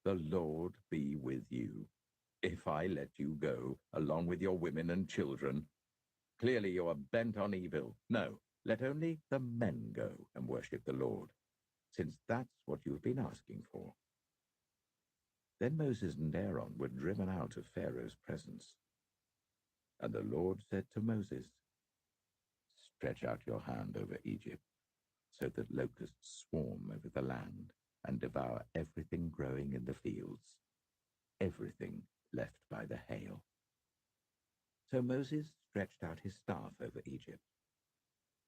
"The Lord be with you, if I let you go, along with your women and children. Clearly you are bent on evil. No, let only the men go and worship the Lord, since that's what you've been asking for." Then Moses and Aaron were driven out of Pharaoh's presence. And the Lord said to Moses, "Stretch out your hand over Egypt, so that locusts swarm over the land and devour everything growing in the fields, everything left by the hail." So Moses stretched out his staff over Egypt,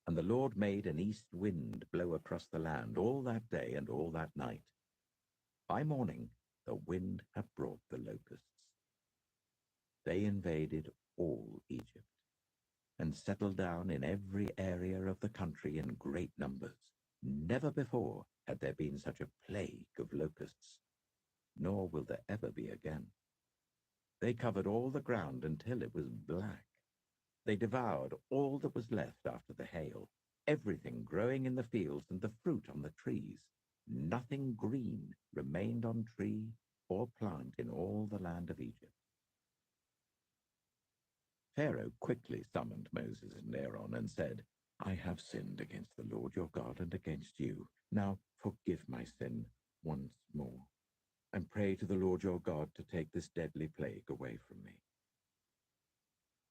and the Lord made an east wind blow across the land all that day and all that night. By morning, the wind had brought the locusts. They invaded all Egypt and settled down in every area of the country in great numbers. Never before had there been such a plague of locusts, nor will there ever be again. They covered all the ground until it was black. They devoured all that was left after the hail, everything growing in the fields and the fruit on the trees. Nothing green remained on tree or plant in all the land of Egypt. Pharaoh quickly summoned Moses and Aaron and said, "I have sinned against the Lord your God and against you. Now forgive my sin once more, and pray to the Lord your God to take this deadly plague away from me."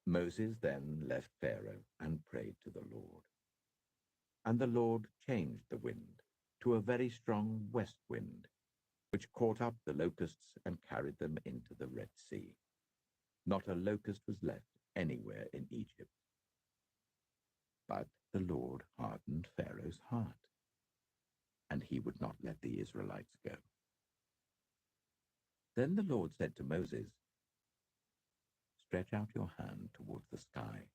Moses then left Pharaoh and prayed to the Lord. And the Lord changed the wind to a very strong west wind, which caught up the locusts and carried them into the Red Sea. Not a locust was left anywhere in Egypt. But the Lord hardened Pharaoh's heart, and he would not let the Israelites go. Then the Lord said to Moses, "Stretch out your hand towards the sky,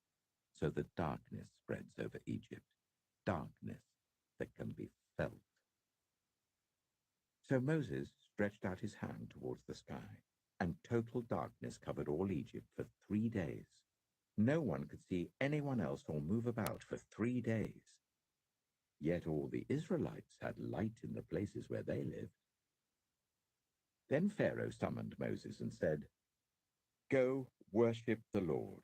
so that darkness spreads over Egypt, darkness that can be felt." So Moses stretched out his hand towards the sky, and total darkness covered all Egypt for 3 days. No one could see anyone else or move about for 3 days. Yet all the Israelites had light in the places where they lived. Then Pharaoh summoned Moses and said, "Go worship the Lord.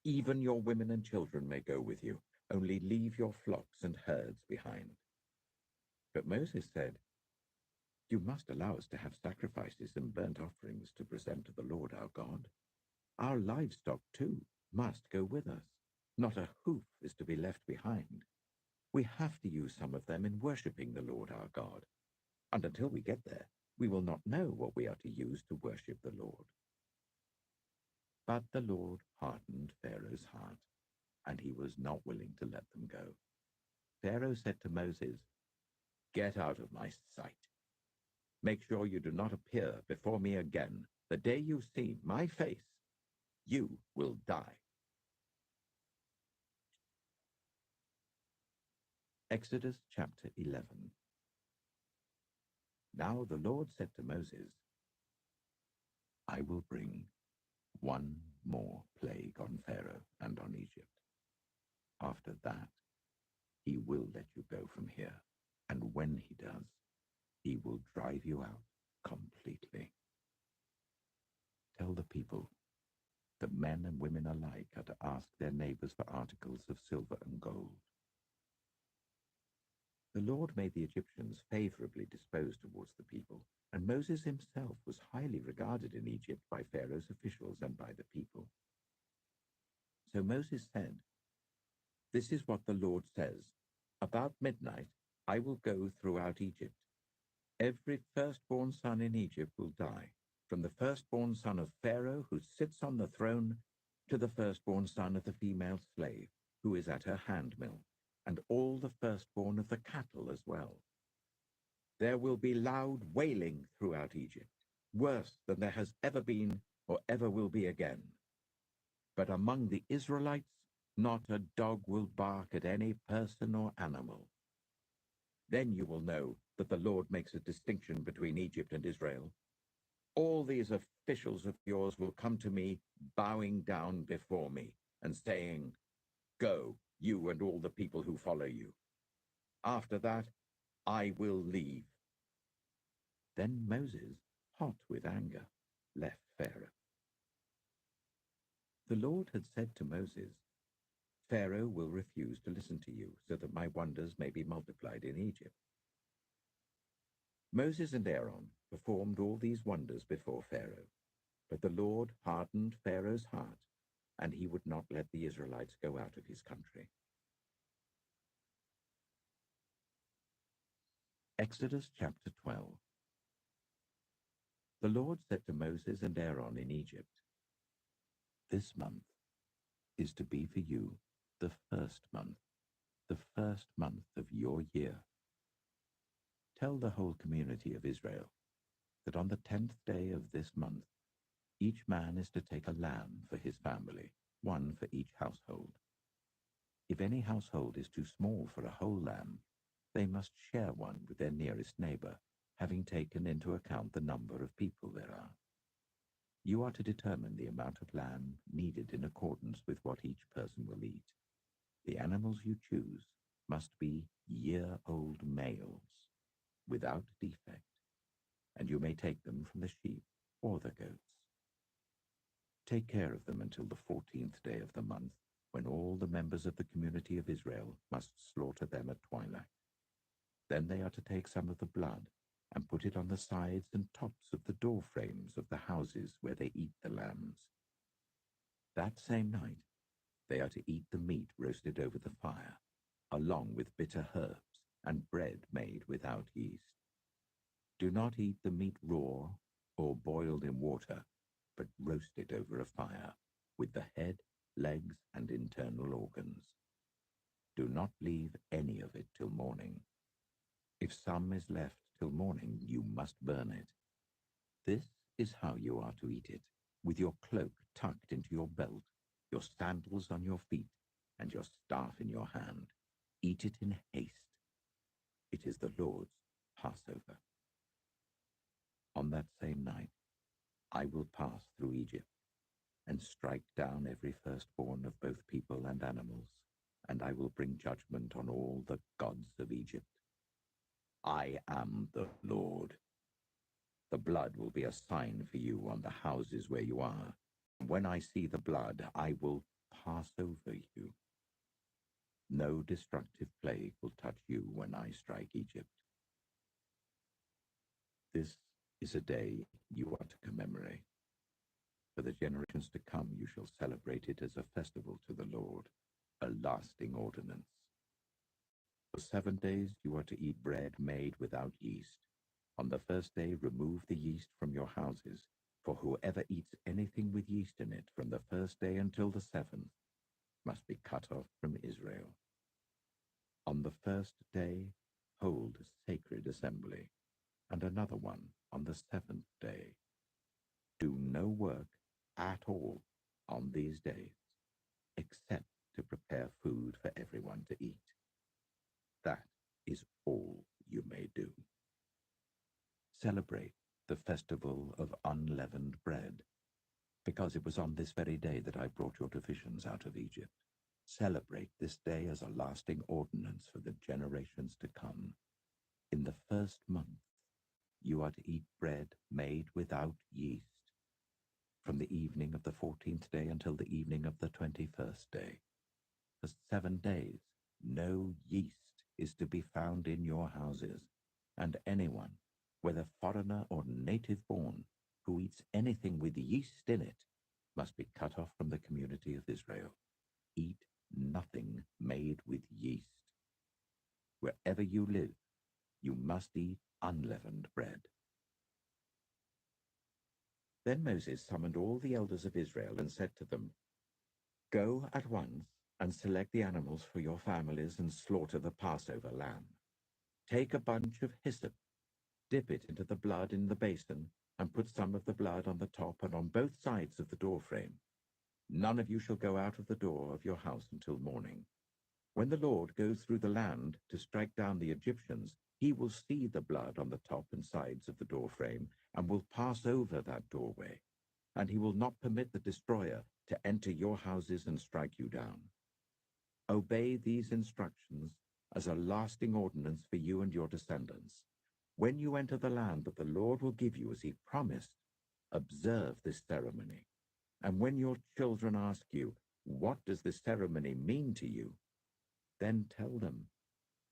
Even your women and children may go with you. Only leave your flocks and herds behind." But Moses said, "You must allow us to have sacrifices and burnt offerings to present to the Lord our God. Our livestock, too, must go with us. Not a hoof is to be left behind. We have to use some of them in worshipping the Lord our God. And until we get there, we will not know what we are to use to worship the Lord." But the Lord hardened Pharaoh's heart, and he was not willing to let them go. Pharaoh said to Moses, "Get out of my sight. Make sure you do not appear before me again. The day you see my face, you will die." Exodus chapter 11. Now the Lord said to Moses, "I will bring one more plague on Pharaoh and on Egypt, After that, he will let you go from here, and when he does, he will drive you out completely. Tell the people that men and women alike are to ask their neighbors for articles of silver and gold. The Lord made the Egyptians favorably disposed towards the people, and Moses himself was highly regarded in Egypt by Pharaoh's officials and by the people. So Moses said, "This is what the Lord says. About midnight I will go throughout Egypt. Every firstborn son in Egypt will die, from the firstborn son of Pharaoh who sits on the throne to the firstborn son of the female slave who is at her handmill, and all the firstborn of the cattle as well. There will be loud wailing throughout Egypt, worse than there has ever been or ever will be again. But among the Israelites, not a dog will bark at any person or animal. Then you will know that the Lord makes a distinction between Egypt and Israel. All these officials of yours will come to me, bowing down before me and saying, 'Go, you and all the people who follow you.' After that, I will leave." Then Moses, hot with anger, left Pharaoh. The Lord had said to Moses, "Pharaoh will refuse to listen to you, so that my wonders may be multiplied in Egypt." Moses and Aaron performed all these wonders before Pharaoh, but the Lord hardened Pharaoh's heart, and he would not let the Israelites go out of his country. Exodus chapter 12. The Lord said to Moses and Aaron in Egypt, "This month is to be for you the first month of your year. Tell the whole community of Israel that on the 10th day of this month, each man is to take a lamb for his family, one for each household. If any household is too small for a whole lamb, they must share one with their nearest neighbor, having taken into account the number of people there are. You are to determine the amount of lamb needed in accordance with what each person will eat. The animals you choose must be year-old males, without defect, and you may take them from the sheep or the goats. Take care of them until the 14th day of the month, when all the members of the community of Israel must slaughter them at twilight. Then they are to take some of the blood and put it on the sides and tops of the door frames of the houses where they eat the lambs. That same night, they are to eat the meat roasted over the fire, along with bitter herbs and bread made without yeast. Do not eat the meat raw or boiled in water, but roast it over a fire, with the head, legs, and internal organs. Do not leave any of it till morning. If some is left till morning, you must burn it. This is how you are to eat it, with your cloak tucked into your belt, your sandals on your feet, and your staff in your hand. Eat it in haste. It is the Lord's Passover. On that same night, I will pass through Egypt and strike down every firstborn of both people and animals, and I will bring judgment on all the gods of Egypt. I am the Lord. The blood will be a sign for you on the houses where you are. When I see the blood, I will pass over you. No destructive plague will touch you when I strike Egypt. This is a day you are to commemorate. For the generations to come you shall celebrate it as a festival to the Lord, a lasting ordinance. For 7 days you are to eat bread made without yeast. On the first day remove the yeast from your houses, for whoever eats anything with yeast in it from the first day until the 7th must be cut off from Israel. On the first day hold a sacred assembly, and another one on the 7th day. Do no work at all on these days, except to prepare food for everyone to eat. That is all you may do. Celebrate the festival of unleavened bread, because it was on this very day that I brought your divisions out of Egypt. Celebrate this day as a lasting ordinance for the generations to come. In the first month, you are to eat bread made without yeast, from the evening of the 14th day until the evening of the 21st day. For 7 days, no yeast is to be found in your houses, and anyone, whether foreigner or native born, who eats anything with yeast in it, must be cut off from the community of Israel. Eat nothing made with yeast. Wherever you live, you must eat unleavened bread. Then Moses summoned all the elders of Israel and said to them, "Go at once and select the animals for your families and slaughter the Passover lamb. Take a bunch of hyssop, dip it into the blood in the basin, and put some of the blood on the top and on both sides of the doorframe. None of you shall go out of the door of your house until morning. When the Lord goes through the land to strike down the Egyptians, he will see the blood on the top and sides of the doorframe and will pass over that doorway, and he will not permit the destroyer to enter your houses and strike you down. Obey these instructions as a lasting ordinance for you and your descendants. When you enter the land that the Lord will give you as he promised, observe this ceremony. And when your children ask you, 'What does this ceremony mean to you?' then tell them,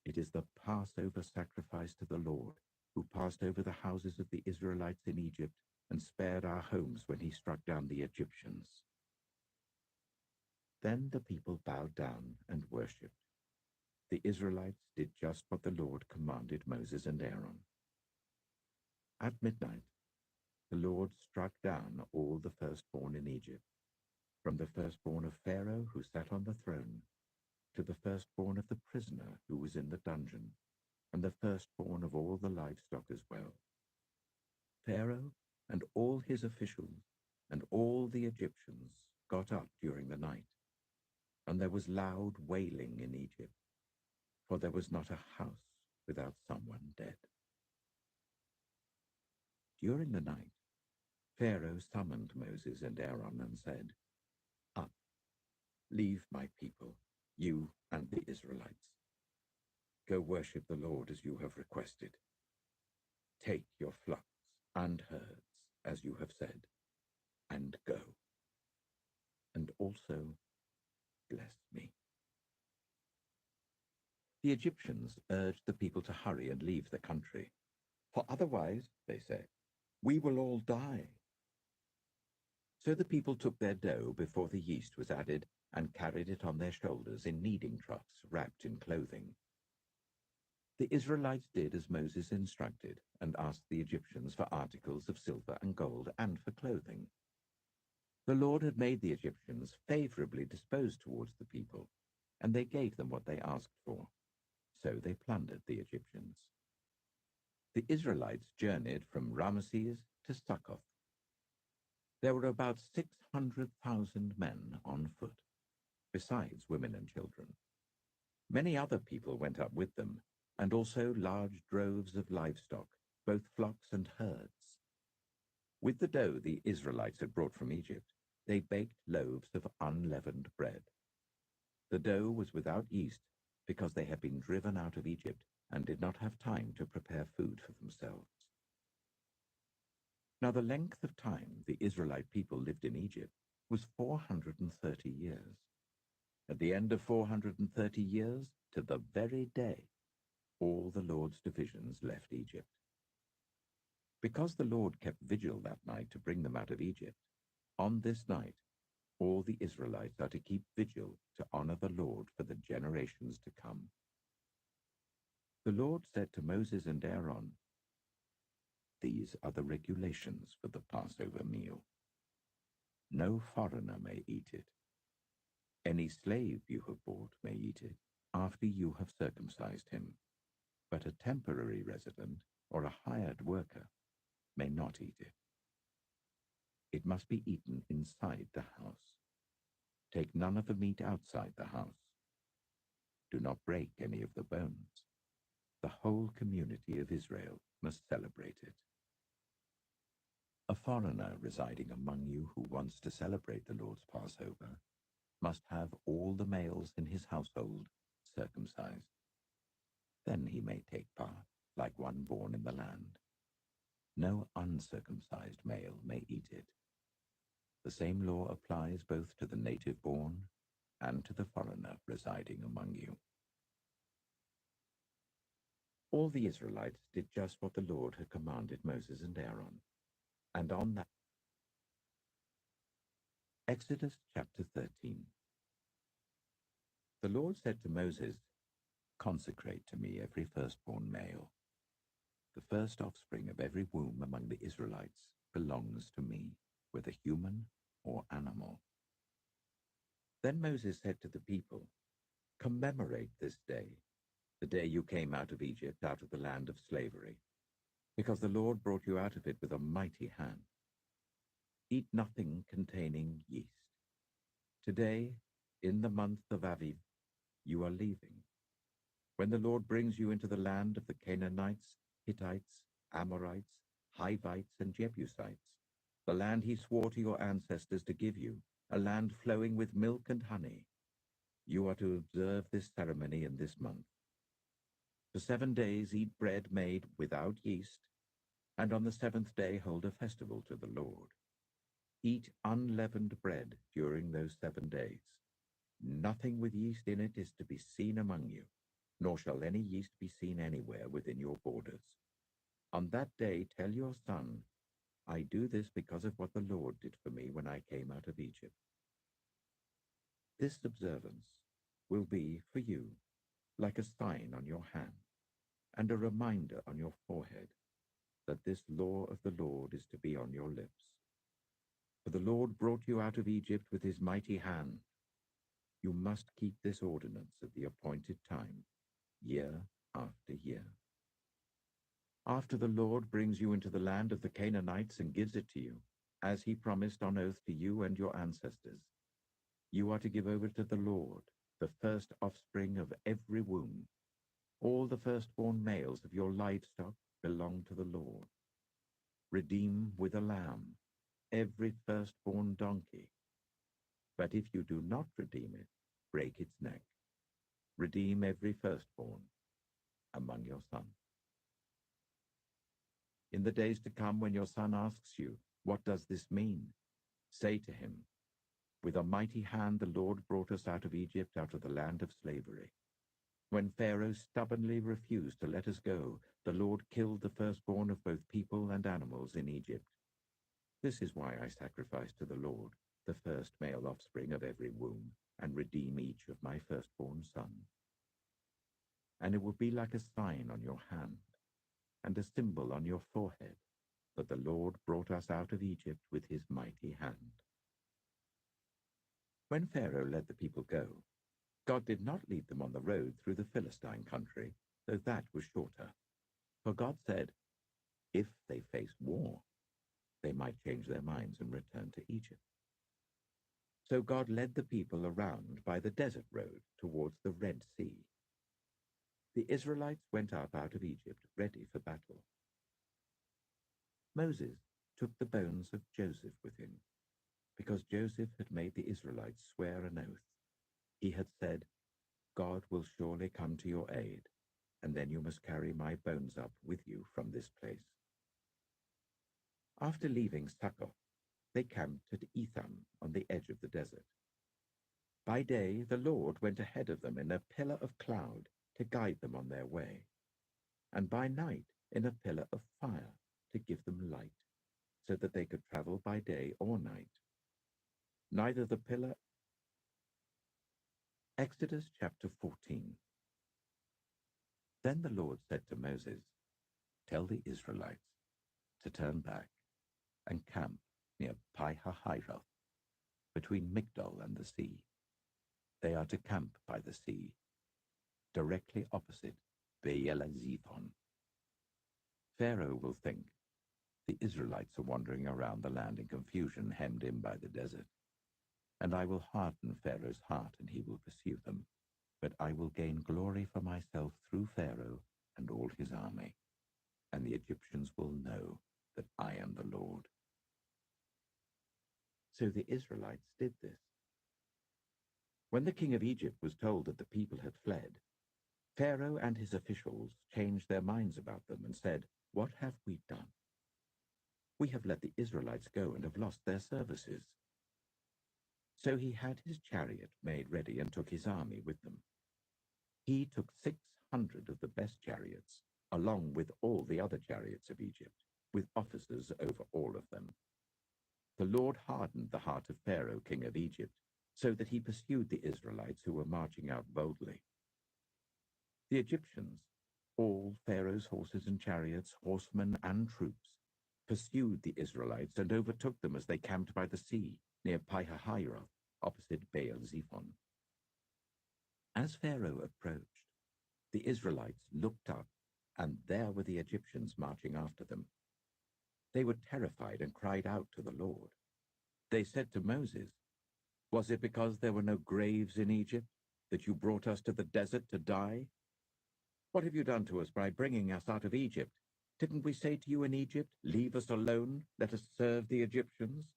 'It is the Passover sacrifice to the Lord, who passed over the houses of the Israelites in Egypt and spared our homes when he struck down the Egyptians.'" Then the people bowed down and worshipped. The Israelites did just what the Lord commanded Moses and Aaron. At midnight, the Lord struck down all the firstborn in Egypt, from the firstborn of Pharaoh who sat on the throne, to the firstborn of the prisoner who was in the dungeon, and the firstborn of all the livestock as well. Pharaoh and all his officials and all the Egyptians got up during the night, and there was loud wailing in Egypt, for there was not a house without someone dead. During the night, Pharaoh summoned Moses and Aaron and said, "Up, leave my people, you and the Israelites. Go worship the Lord as you have requested. Take your flocks and herds, as you have said, and go. And also bless me." The Egyptians urged the people to hurry and leave the country. "For otherwise," they said, "we will all die." So the people took their dough before the yeast was added and carried it on their shoulders in kneading troughs wrapped in clothing. The Israelites did as Moses instructed and asked the Egyptians for articles of silver and gold and for clothing. The Lord had made the Egyptians favorably disposed towards the people, and they gave them what they asked for. So they plundered the Egyptians. The Israelites journeyed from Ramesses to Succoth. There were about 600,000 men on foot, besides women and children. Many other people went up with them, and also large droves of livestock, both flocks and herds. With the dough the Israelites had brought from Egypt, they baked loaves of unleavened bread. The dough was without yeast because they had been driven out of Egypt and did not have time to prepare food for themselves. Now the length of time the Israelite people lived in Egypt was 430 years. At the end of 430 years, to the very day, all the Lord's divisions left Egypt. Because the Lord kept vigil that night to bring them out of Egypt, on this night all the Israelites are to keep vigil to honor the Lord for the generations to come. The Lord said to Moses and Aaron, "These are the regulations for the Passover meal. No foreigner may eat it. Any slave you have bought may eat it after you have circumcised him, but a temporary resident or a hired worker may not eat it. It must be eaten inside the house. Take none of the meat outside the house. Do not break any of the bones. The whole community of Israel must celebrate it. A foreigner residing among you who wants to celebrate the Lord's Passover must have all the males in his household circumcised. Then he may take part, like one born in the land. No uncircumcised male may eat it. The same law applies both to the native born and to the foreigner residing among you. All the Israelites did just what the Lord had commanded Moses and Aaron. And on that, Exodus chapter 13. The Lord said to Moses, "Consecrate to me every firstborn male. The first offspring of every womb among the Israelites belongs to me, whether human or animal." Then Moses said to the people, "Commemorate this day, the day you came out of Egypt, out of the land of slavery, because the Lord brought you out of it with a mighty hand. Eat nothing containing yeast. Today, in the month of Aviv, you are leaving. When the Lord brings you into the land of the Canaanites, Hittites, Amorites, Hivites, and Jebusites, the land he swore to your ancestors to give you, a land flowing with milk and honey, you are to observe this ceremony in this month. For 7 days eat bread made without yeast, and on the 7th day hold a festival to the Lord. Eat unleavened bread during those 7 days. Nothing with yeast in it is to be seen among you, nor shall any yeast be seen anywhere within your borders. On that day tell your son, I do this because of what the Lord did for me when I came out of Egypt. This observance will be for you like a sign on your hand and a reminder on your forehead that this law of the Lord is to be on your lips. For the Lord brought you out of Egypt with his mighty hand. You must keep this ordinance at the appointed time, year after year. After the Lord brings you into the land of the Canaanites and gives it to you, as he promised on oath to you and your ancestors, you are to give over to the Lord the first offspring of every womb. All the firstborn males of your livestock belong to the Lord. Redeem with a lamb every firstborn donkey. But if you do not redeem it, break its neck. Redeem every firstborn among your sons. In the days to come, when your son asks you, what does this mean? Say to him, with a mighty hand the Lord brought us out of Egypt, out of the land of slavery. When Pharaoh stubbornly refused to let us go, the Lord killed the firstborn of both people and animals in Egypt. This is why I sacrifice to the Lord the first male offspring of every womb, and redeem each of my firstborn sons. And it will be like a sign on your hand, and a symbol on your forehead, that the Lord brought us out of Egypt with his mighty hand." When Pharaoh let the people go, God did not lead them on the road through the Philistine country, though that was shorter. For God said, if they face war, they might change their minds and return to Egypt. So God led the people around by the desert road towards the Red Sea. The Israelites went up out of Egypt ready for battle. Moses took the bones of Joseph with him, because Joseph had made the Israelites swear an oath. He had said, God will surely come to your aid, and then you must carry my bones up with you from this place. After leaving Succoth, they camped at Etham on the edge of the desert. By day the Lord went ahead of them in a pillar of cloud to guide them on their way, and by night in a pillar of fire to give them light, so that they could travel by day or night. Neither the pillar. Exodus chapter 14. Then the Lord said to Moses, tell the Israelites to turn back and camp near Pi-hahiroth, between Migdol and the sea. They are to camp by the sea, directly opposite Baal-zephon. Pharaoh will think the Israelites are wandering around the land in confusion, hemmed in by the desert. And I will harden Pharaoh's heart, and he will pursue them. But I will gain glory for myself through Pharaoh and all his army, and the Egyptians will know that I am the Lord. So the Israelites did this. When the king of Egypt was told that the people had fled, Pharaoh and his officials changed their minds about them and said, "What have we done? We have let the Israelites go and have lost their services." So he had his chariot made ready and took his army with them. He took 600 of the best chariots, along with all the other chariots of Egypt, with officers over all of them. The Lord hardened the heart of Pharaoh, king of Egypt, so that he pursued the Israelites who were marching out boldly. The Egyptians, all Pharaoh's horses and chariots, horsemen and troops, pursued the Israelites and overtook them as they camped by the sea near Pi-hahiroth, opposite Baal-zephon. As Pharaoh approached, the Israelites looked up, and there were the Egyptians marching after them. They were terrified and cried out to the Lord. They said to Moses, "Was it because there were no graves in Egypt that you brought us to the desert to die? What have you done to us by bringing us out of Egypt? Didn't we say to you in Egypt, 'Leave us alone, let us serve the Egyptians'?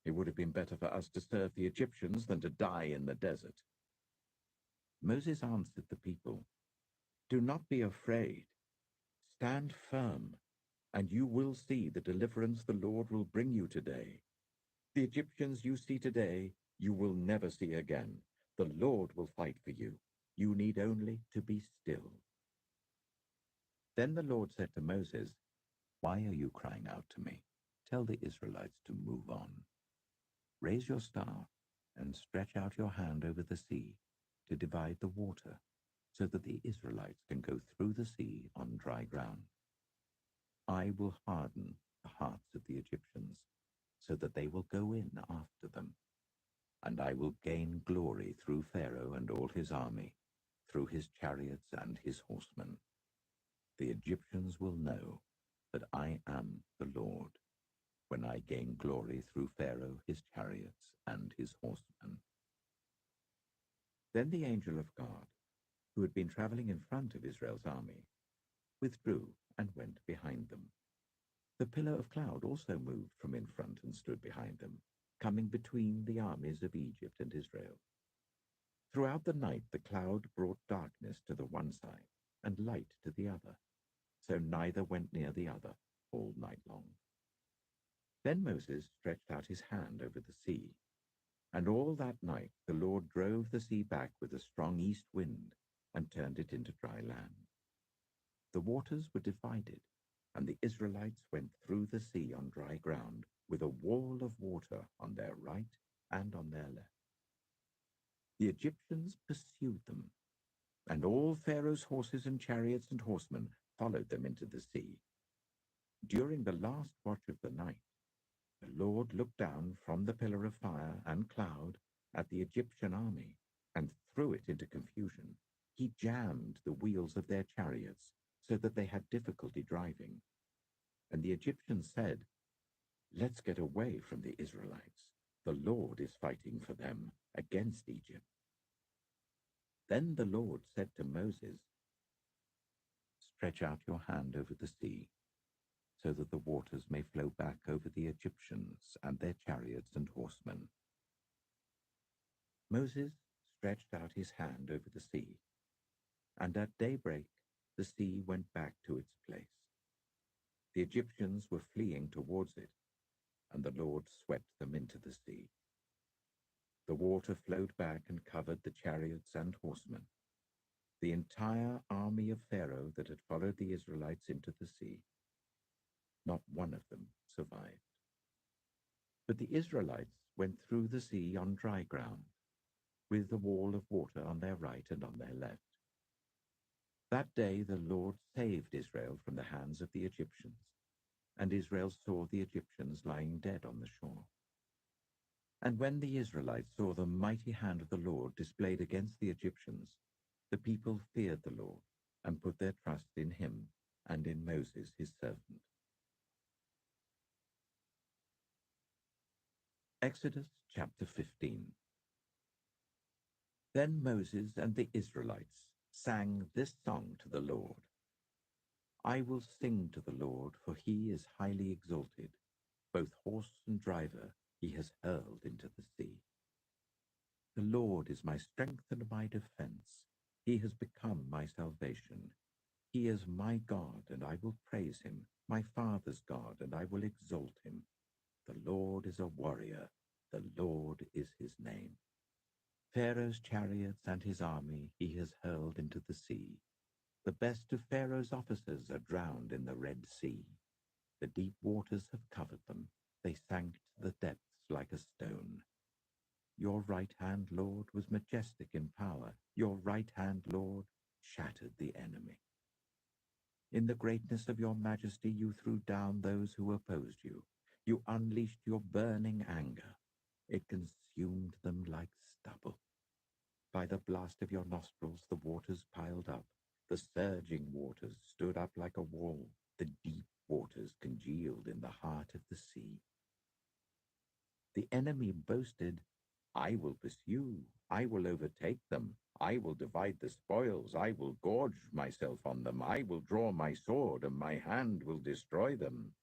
It would have been better for us to serve the Egyptians than to die in the desert." Moses answered the people, "Do not be afraid. Stand firm, and you will see the deliverance the Lord will bring you today. The Egyptians you see today, you will never see again. The Lord will fight for you. You need only to be still." Then the Lord said to Moses, "Why are you crying out to me? Tell the Israelites to move on. Raise your staff and stretch out your hand over the sea to divide the water, so that the Israelites can go through the sea on dry ground. I will harden the hearts of the Egyptians, so that they will go in after them. And I will gain glory through Pharaoh and all his army, through his chariots and his horsemen. The Egyptians will know that I am the Lord, when I gain glory through Pharaoh, his chariots, and his horsemen." Then the angel of God, who had been traveling in front of Israel's army, withdrew and went behind them. The pillar of cloud also moved from in front and stood behind them, coming between the armies of Egypt and Israel. Throughout the night the cloud brought darkness to the one side and light to the other, so neither went near the other all night long. Then Moses stretched out his hand over the sea, and all that night the Lord drove the sea back with a strong east wind and turned it into dry land. The waters were divided, and the Israelites went through the sea on dry ground with a wall of water on their right and on their left. The Egyptians pursued them, and all Pharaoh's horses and chariots and horsemen followed them into the sea. During the last watch of the night, the Lord looked down from the pillar of fire and cloud at the Egyptian army and threw it into confusion. He jammed the wheels of their chariots so that they had difficulty driving. And the Egyptians said, "Let's get away from the Israelites. The Lord is fighting for them against Egypt." Then the Lord said to Moses, "Stretch out your hand over the sea, so that the waters may flow back over the Egyptians and their chariots and horsemen." Moses stretched out his hand over the sea, and at daybreak the sea went back to its place. The Egyptians were fleeing towards it, and the Lord swept them into the sea. The water flowed back and covered the chariots and horsemen, the entire army of Pharaoh that had followed the Israelites into the sea. Not one of them survived. But the Israelites went through the sea on dry ground, with the wall of water on their right and on their left. That day the Lord saved Israel from the hands of the Egyptians, and Israel saw the Egyptians lying dead on the shore. And when the Israelites saw the mighty hand of the Lord displayed against the Egyptians, the people feared the Lord and put their trust in him and in Moses his servant. Exodus chapter 15. Then Moses and the Israelites sang this song to the Lord. "I will sing to the Lord, for he is highly exalted. Both horse and driver he has hurled into the sea." The Lord is my strength and my defense. He has become my salvation. He is my God, and I will praise him, my father's God, and I will exalt him. The Lord is a warrior. The Lord is his name. Pharaoh's chariots and his army he has hurled into the sea. The best of Pharaoh's officers are drowned in the Red Sea. The deep waters have covered them. They sank to the depths like a stone. Your right hand, Lord, was majestic in power. Your right hand, Lord, shattered the enemy. In the greatness of your majesty, you threw down those who opposed you. You unleashed your burning anger. It consumed them like stubble. By the blast of your nostrils, the waters piled up. The surging waters stood up like a wall. The deep waters congealed in the heart of the sea. The enemy boasted, I will pursue, I will overtake them, I will divide the spoils, I will gorge myself on them, I will draw my sword, and my hand will destroy them.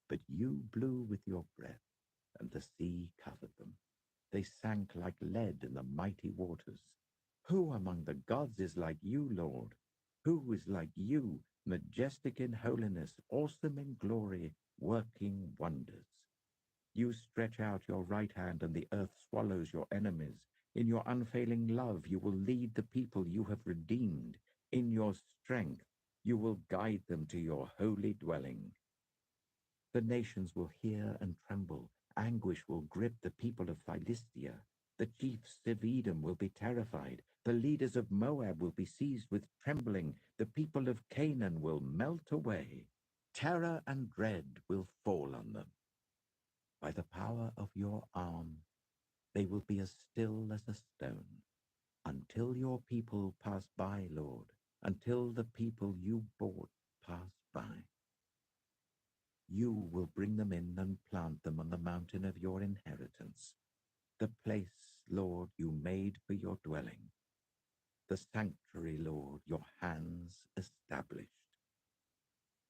But you blew with your breath, and the sea covered them. They sank like lead in the mighty waters. Who among the gods is like you, Lord? Who is like you, majestic in holiness, awesome in glory, working wonders? You stretch out your right hand, and the earth swallows your enemies. In your unfailing love, you will lead the people you have redeemed. In your strength, you will guide them to your holy dwelling. The nations will hear and tremble. Anguish will grip the people of Philistia. The chiefs of Edom will be terrified. The leaders of Moab will be seized with trembling. The people of Canaan will melt away. Terror and dread will fall on them. By the power of your arm, they will be as still as a stone, until your people pass by, Lord, until the people you bought pass by. You will bring them in and plant them on the mountain of your inheritance, the place, Lord, you made for your dwelling, the sanctuary, Lord, your hands established.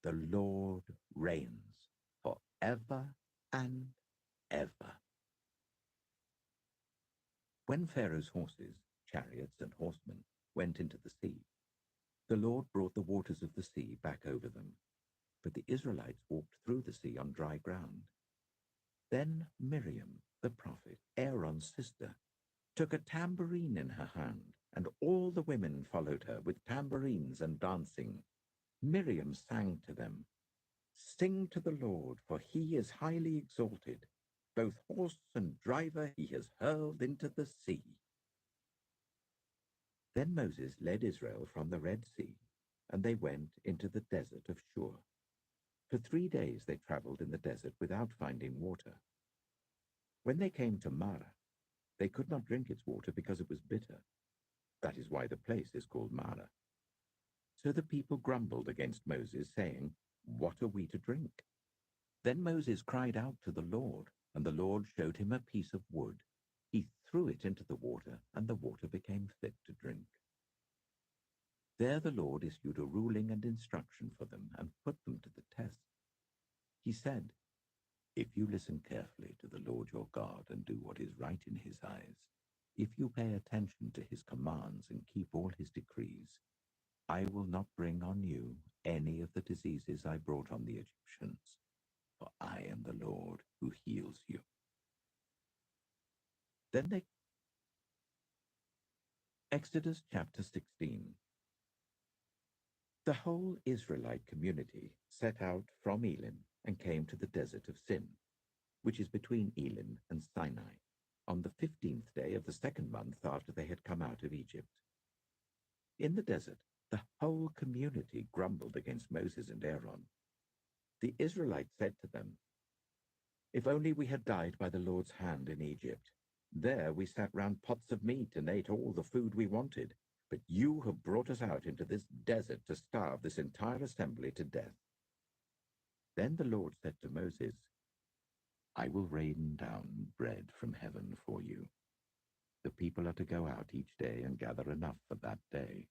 The Lord reigns forever and ever. When Pharaoh's horses, chariots, and horsemen went into the sea, the Lord brought the waters of the sea back over them. But the Israelites walked through the sea on dry ground. Then Miriam, the prophet, Aaron's sister, took a tambourine in her hand, and all the women followed her with tambourines and dancing. Miriam sang to them, Sing to the Lord, for he is highly exalted. Both horse and driver he has hurled into the sea. Then Moses led Israel from the Red Sea, and they went into the desert of Shur. For 3 days they traveled in the desert without finding water. When they came to Marah, they could not drink its water because it was bitter. That is why the place is called Marah. So the people grumbled against Moses, saying, What are we to drink? Then Moses cried out to the Lord, and the Lord showed him a piece of wood. He threw it into the water, and the water became fit to drink. There the Lord issued a ruling and instruction for them, and put them to the test. He said, If you listen carefully to the Lord your God and do what is right in his eyes, if you pay attention to his commands and keep all his decrees, I will not bring on you any of the diseases I brought on the Egyptians, for I am the Lord who heals you. Then they... Exodus chapter 16. The whole Israelite community set out from Elim and came to the desert of Sin, which is between Elim and Sinai, on the 15th day of the second month after they had come out of Egypt. In the desert, the whole community grumbled against Moses and Aaron. The Israelites said to them, If only we had died by the Lord's hand in Egypt. There we sat round pots of meat and ate all the food we wanted. But you have brought us out into this desert to starve this entire assembly to death. Then the Lord said to Moses, I will rain down bread from heaven for you. The people are to go out each day and gather enough for that day.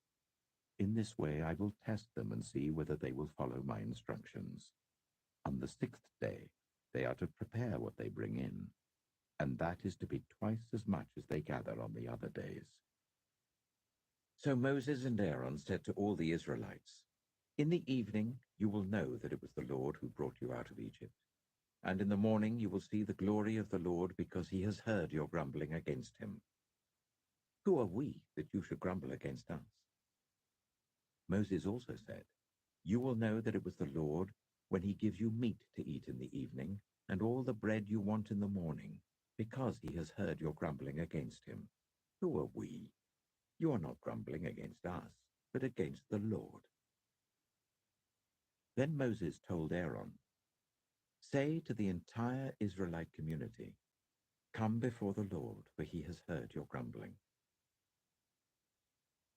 In this way I will test them and see whether they will follow my instructions. On the 6th day they are to prepare what they bring in. and that is to be twice as much as they gather on the other days. So Moses and Aaron said to all the Israelites, "In the evening you will know that it was the Lord who brought you out of Egypt. And in the morning you will see the glory of the Lord, because he has heard your grumbling against him. Who are we that you should grumble against us?" Moses also said, "You will know that it was the Lord when he gives you meat to eat in the evening, and all the bread you want in the morning, because he has heard your grumbling against him. Who are we? You are not grumbling against us, but against the Lord." Then Moses told Aaron, "Say to the entire Israelite community, 'Come before the Lord, for he has heard your grumbling.'"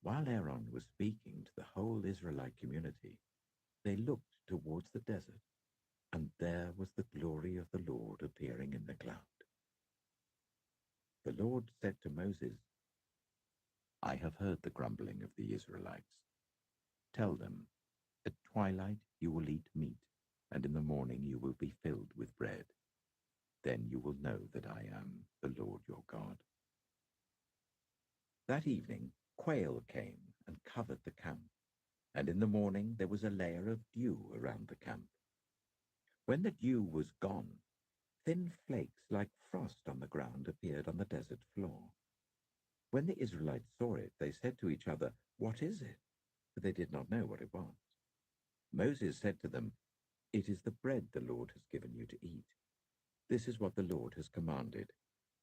While Aaron was speaking to the whole Israelite community, they looked towards the desert, and there was the glory of the Lord appearing in the cloud. The Lord said to Moses, "I have heard the grumbling of the Israelites. Tell them, at twilight you will eat meat, and in the morning you will be filled with bread. Then you will know that I am the Lord your God." That evening quail came and covered the camp, and in the morning there was a layer of dew around the camp. When the dew was gone, thin flakes like frost on the ground appeared on the desert floor. When the Israelites saw it, they said to each other, "What is it?" For they did not know what it was. Moses said to them, "It is the bread the Lord has given you to eat. This is what the Lord has commanded.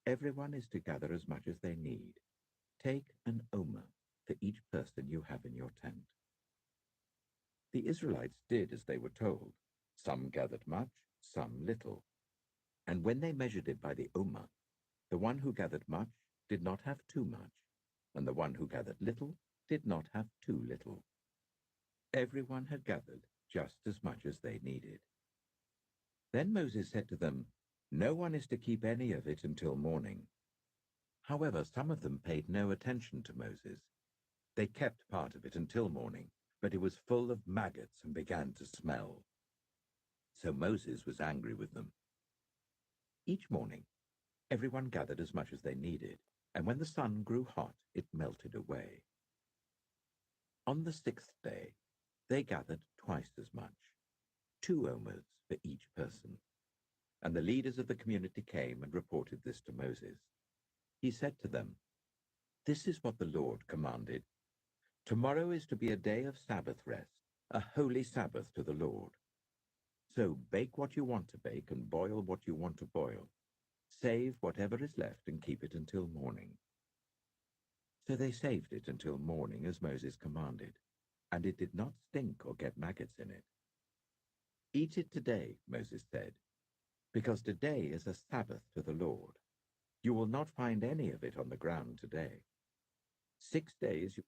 Everyone is to gather as much as they need. Take an omer for each person you have in your tent." The Israelites did as they were told. Some gathered much, some little. And when they measured it by the omer, the one who gathered much did not have too much, and the one who gathered little did not have too little. Everyone had gathered just as much as they needed. Then Moses said to them, "No one is to keep any of it until morning." However, some of them paid no attention to Moses. They kept part of it until morning, but it was full of maggots and began to smell. So Moses was angry with them. Each morning, everyone gathered as much as they needed, and when the sun grew hot, it melted away. On the 6th day, they gathered twice as much, 2 omers for each person. And the leaders of the community came and reported this to Moses. He said to them, "This is what the Lord commanded. Tomorrow is to be a day of Sabbath rest, a holy Sabbath to the Lord. So bake what you want to bake and boil what you want to boil. Save whatever is left and keep it until morning." So they saved it until morning as Moses commanded, and it did not stink or get maggots in it. "Eat it today," Moses said, "because today is a Sabbath to the Lord. You will not find any of it on the ground today. 6 days